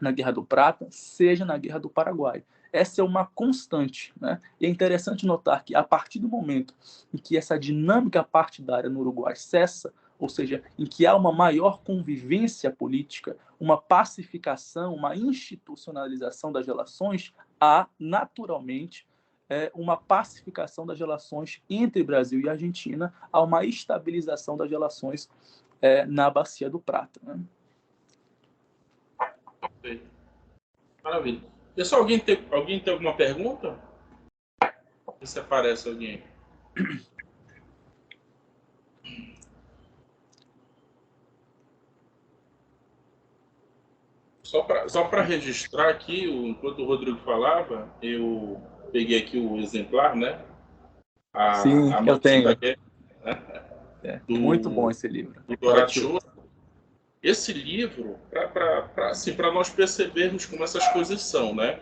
na Guerra do Prata, seja na Guerra do Paraguai. Essa é uma constante, né? E é interessante notar que, a partir do momento em que essa dinâmica partidária no Uruguai cessa, ou seja, em que há uma maior convivência política, uma pacificação, uma institucionalização das relações, há, naturalmente, uma pacificação das relações entre Brasil e Argentina, há uma estabilização das relações na Bacia do Prata, né? Perfeito. Maravilha. Pessoal, alguém tem alguma pergunta? Se aparece alguém. Só para registrar aqui, enquanto o Rodrigo falava, eu peguei aqui o exemplar, né? Sim, A eu Mansão da tenho. Guerra, né? Muito bom do, esse livro. do Doratioti. Doratioti. Esse livro, para nós percebermos como essas coisas são, né?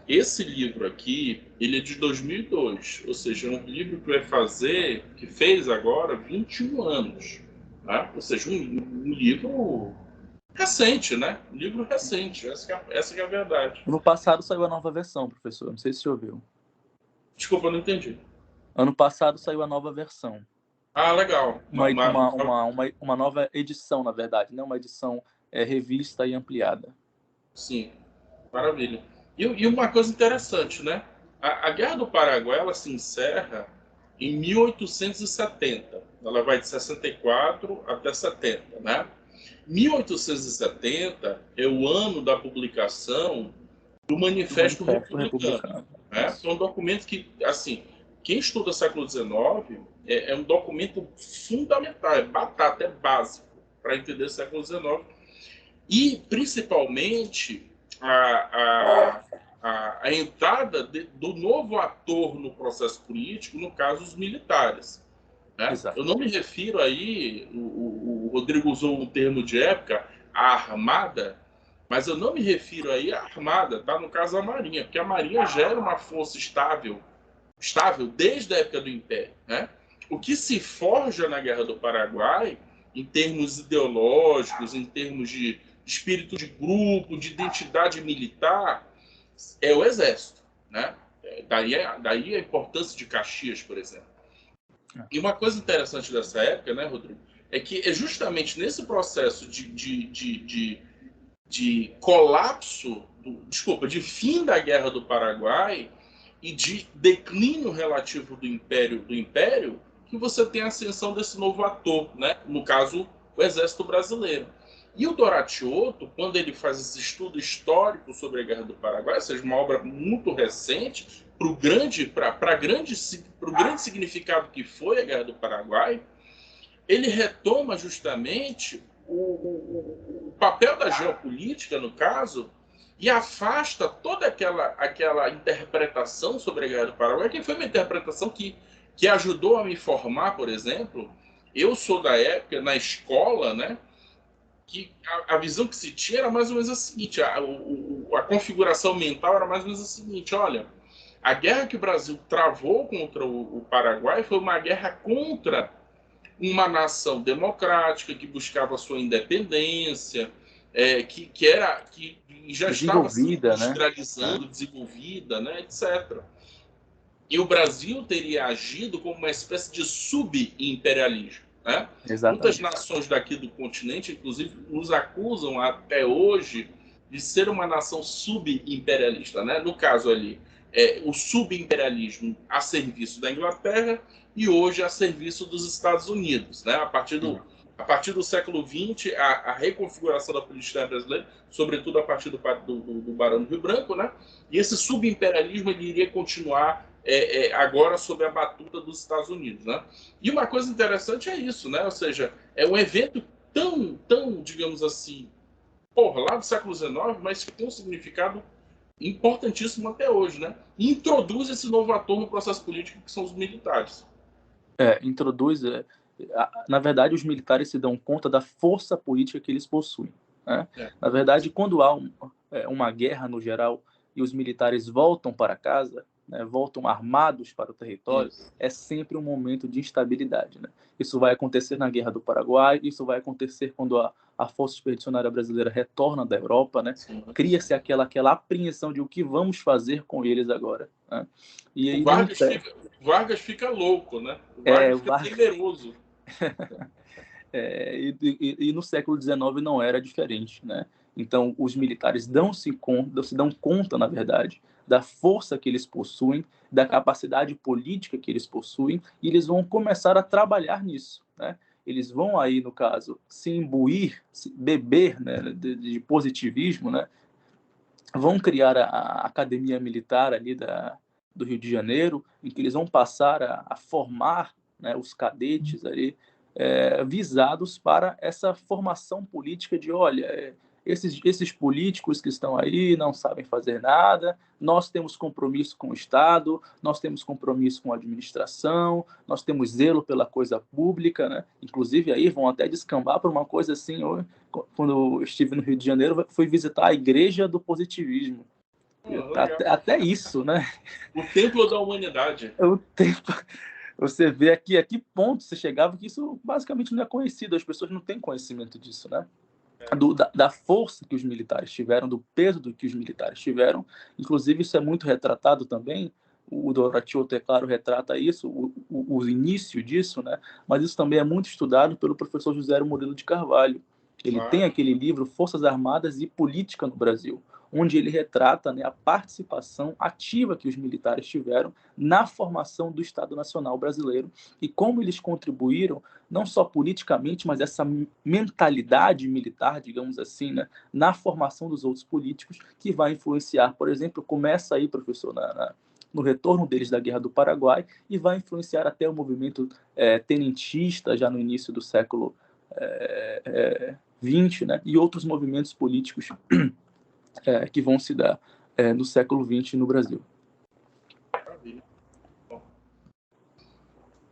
Esse livro aqui, ele é de 2002, ou seja, é um livro que que fez agora 21 anos, né? Ou seja, um livro recente, né? Um livro recente, essa que é a verdade. Ano passado saiu a nova versão, professor. Não sei se você ouviu. Desculpa, eu não entendi. Ano passado saiu a nova versão. Ah, legal. Uma nova edição, na verdade, né? Uma edição revista e ampliada. Sim, maravilha. E uma coisa interessante, né? A Guerra do Paraguai ela se encerra em 1870. Ela vai de 64 até 70, né? 1870 é o ano da publicação do Manifesto Manifesto Republicano, Republicano. né? É um documento que, assim, quem estuda século XIX é um documento fundamental, é batata, é básico para entender o século XIX. E, principalmente, a entrada do novo ator no processo político, no caso, os militares. Né? Exato. Eu não me refiro aí, o Rodrigo usou um termo de época, a armada, mas eu não me refiro aí à armada, tá? No caso, a marinha, porque a marinha gera uma força estável desde a época do Império. Né? O que se forja na Guerra do Paraguai, em termos ideológicos, em termos de espírito de grupo, de identidade militar, é o exército. Né? Daí a importância de Caxias, por exemplo. E uma coisa interessante dessa época, né, Rodrigo, é que é justamente nesse processo de colapso, de fim da Guerra do Paraguai e de declínio relativo do Império, que você tem a ascensão desse novo ator, né? No caso, o Exército Brasileiro. E o Doratiotto, quando ele faz esse estudo histórico sobre a Guerra do Paraguai, ou seja, uma obra muito recente, para o grande significado que foi a Guerra do Paraguai, ele retoma justamente o papel da geopolítica, no caso, e afasta toda aquela interpretação sobre a Guerra do Paraguai, que foi uma interpretação que ajudou a me formar, por exemplo. Eu sou da época, na escola, né, que a visão que se tinha era mais ou menos a seguinte, a configuração mental era mais ou menos a seguinte, olha, a guerra que o Brasil travou contra o Paraguai foi uma guerra contra uma nação democrática que buscava sua independência, que já estava se Desenvolvida, né? industrializando, desenvolvida, né, etc. E o Brasil teria agido como uma espécie de sub-imperialismo. Né? Muitas Exatamente. nações daqui do continente, inclusive, nos acusam até hoje de ser uma nação sub-imperialista. Né? No caso ali, o sub-imperialismo a serviço da Inglaterra e hoje a serviço dos Estados Unidos. Né? A partir do século XX, a reconfiguração da política brasileira, sobretudo a partir do Barão do Rio Branco, né? E esse subimperialismo ele iria continuar agora sob a batuta dos Estados Unidos. Né? E uma coisa interessante é isso, né? Ou seja, é um evento tão digamos assim, lá do século XIX, mas que tem um significado importantíssimo até hoje, né? E introduz esse novo ator no processo político, que são os militares. Introduz... na verdade, os militares se dão conta da força política que eles possuem. Né? Na verdade, quando há uma guerra no geral e os militares voltam para casa, né, voltam armados para o território, é sempre um momento de instabilidade. Né? Isso vai acontecer na Guerra do Paraguai, isso vai acontecer quando a Força Expedicionária Brasileira retorna da Europa, né? Cria-se aquela apreensão de o que vamos fazer com eles agora. Né? E aí, Vargas fica louco, né? O Vargas fica temeroso. E no século XIX não era diferente, né? Então, os militares se dão conta, na verdade, da força que eles possuem, da capacidade política que eles possuem, e eles vão começar a trabalhar nisso, né? Eles vão aí, no caso, se imbuir, beber, né, de positivismo, né? vão criar a academia militar ali do Rio de Janeiro, em que eles vão passar a formar, né, os cadetes ali, visados para essa formação política de, olha, esses políticos que estão aí não sabem fazer nada, nós temos compromisso com o Estado, nós temos compromisso com a administração, nós temos zelo pela coisa pública, né? Inclusive aí vão até descambar para uma coisa assim, quando eu estive no Rio de Janeiro, fui visitar a Igreja do Positivismo. Até isso, né? O templo da humanidade. O tempo, você vê aqui a que ponto você chegava que isso basicamente não é conhecido, as pessoas não têm conhecimento disso, né? Da força que os militares tiveram, do peso do que os militares tiveram. Inclusive, isso é muito retratado também. O Doratiotto, é claro, retrata isso, o início disso, né? Mas isso também é muito estudado pelo professor José Murilo de Carvalho. Ele tem aquele livro Forças Armadas e Política no Brasil, onde ele retrata, né, a participação ativa que os militares tiveram na formação do Estado Nacional Brasileiro e como eles contribuíram, não só politicamente, mas essa mentalidade militar, digamos assim, né, na formação dos outros políticos, que vai influenciar, por exemplo, começa aí, professor, no retorno deles da Guerra do Paraguai, e vai influenciar até o movimento tenentista, já no início do século XX, né, e outros movimentos políticos que vão se dar no século XX no Brasil. Maravilha. Bom,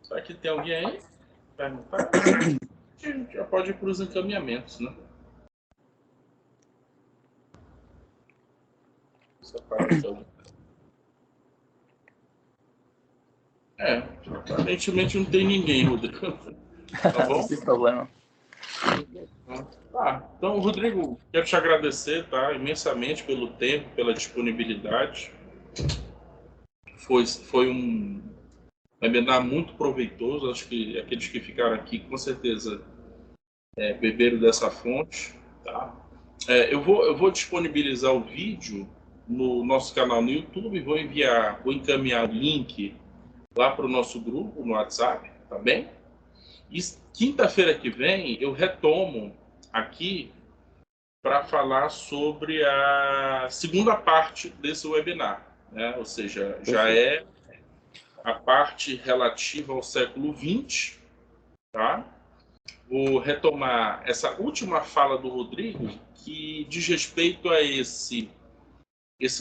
será que tem alguém aí? Perguntar? A gente já pode ir para os encaminhamentos, né? Aparentemente não tem ninguém, Rodrigo. Tá bom? Não tem problema. Então, Rodrigo, quero te agradecer, tá, imensamente pelo tempo, pela disponibilidade. Foi um webinar muito proveitoso. Acho que aqueles que ficaram aqui, com certeza, beberam dessa fonte. Tá? Eu vou disponibilizar o vídeo no nosso canal no YouTube. Vou encaminhar o link lá para o nosso grupo no WhatsApp, tá bem? E quinta-feira que vem eu retomo aqui para falar sobre a segunda parte desse webinar, né? Ou seja, já é a parte relativa ao século XX, tá? Vou retomar essa última fala do Rodrigo, que diz respeito a esse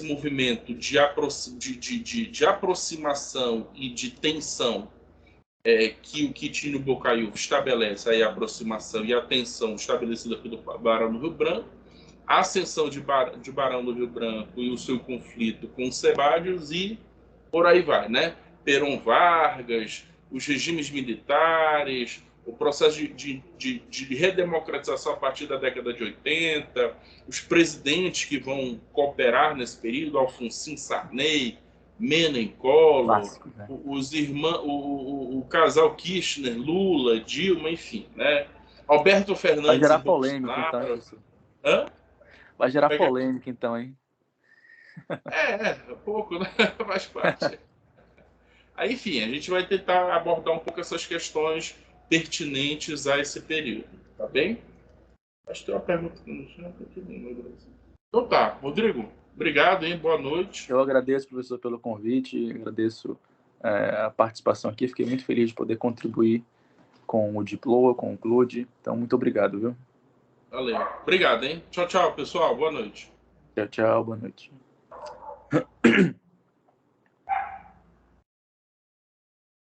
movimento de aproximação e de tensão que o Quitino Bocaiúva estabelece aí, a aproximação e a tensão estabelecida pelo Barão do Rio Branco, a ascensão de Barão do Rio Branco e o seu conflito com os Sebádios e por aí vai, né? Perón Vargas, os regimes militares, o processo de redemocratização a partir da década de 80, os presidentes que vão cooperar nesse período, Alfonsín Sarney, Menem, Collor, né? Os irmãos, o casal Kirchner, Lula, Dilma, enfim, né? Alberto Fernandes. Vai gerar polêmica, então, hein, professor? Hã? Vai gerar polêmica, então, hein? Pouco, né? Faz parte. Aí, enfim, a gente vai tentar abordar um pouco essas questões pertinentes a esse período, tá bem? Acho que tem uma pergunta que não tinha aqui. Então tá, Rodrigo, obrigado, hein? Boa noite. Eu agradeço, professor, pelo convite, agradeço a participação aqui, fiquei muito feliz de poder contribuir com o Diploa, com o CLUD, então muito obrigado, viu? Valeu. Obrigado, hein? Tchau, tchau, pessoal. Boa noite. Tchau, tchau, boa noite.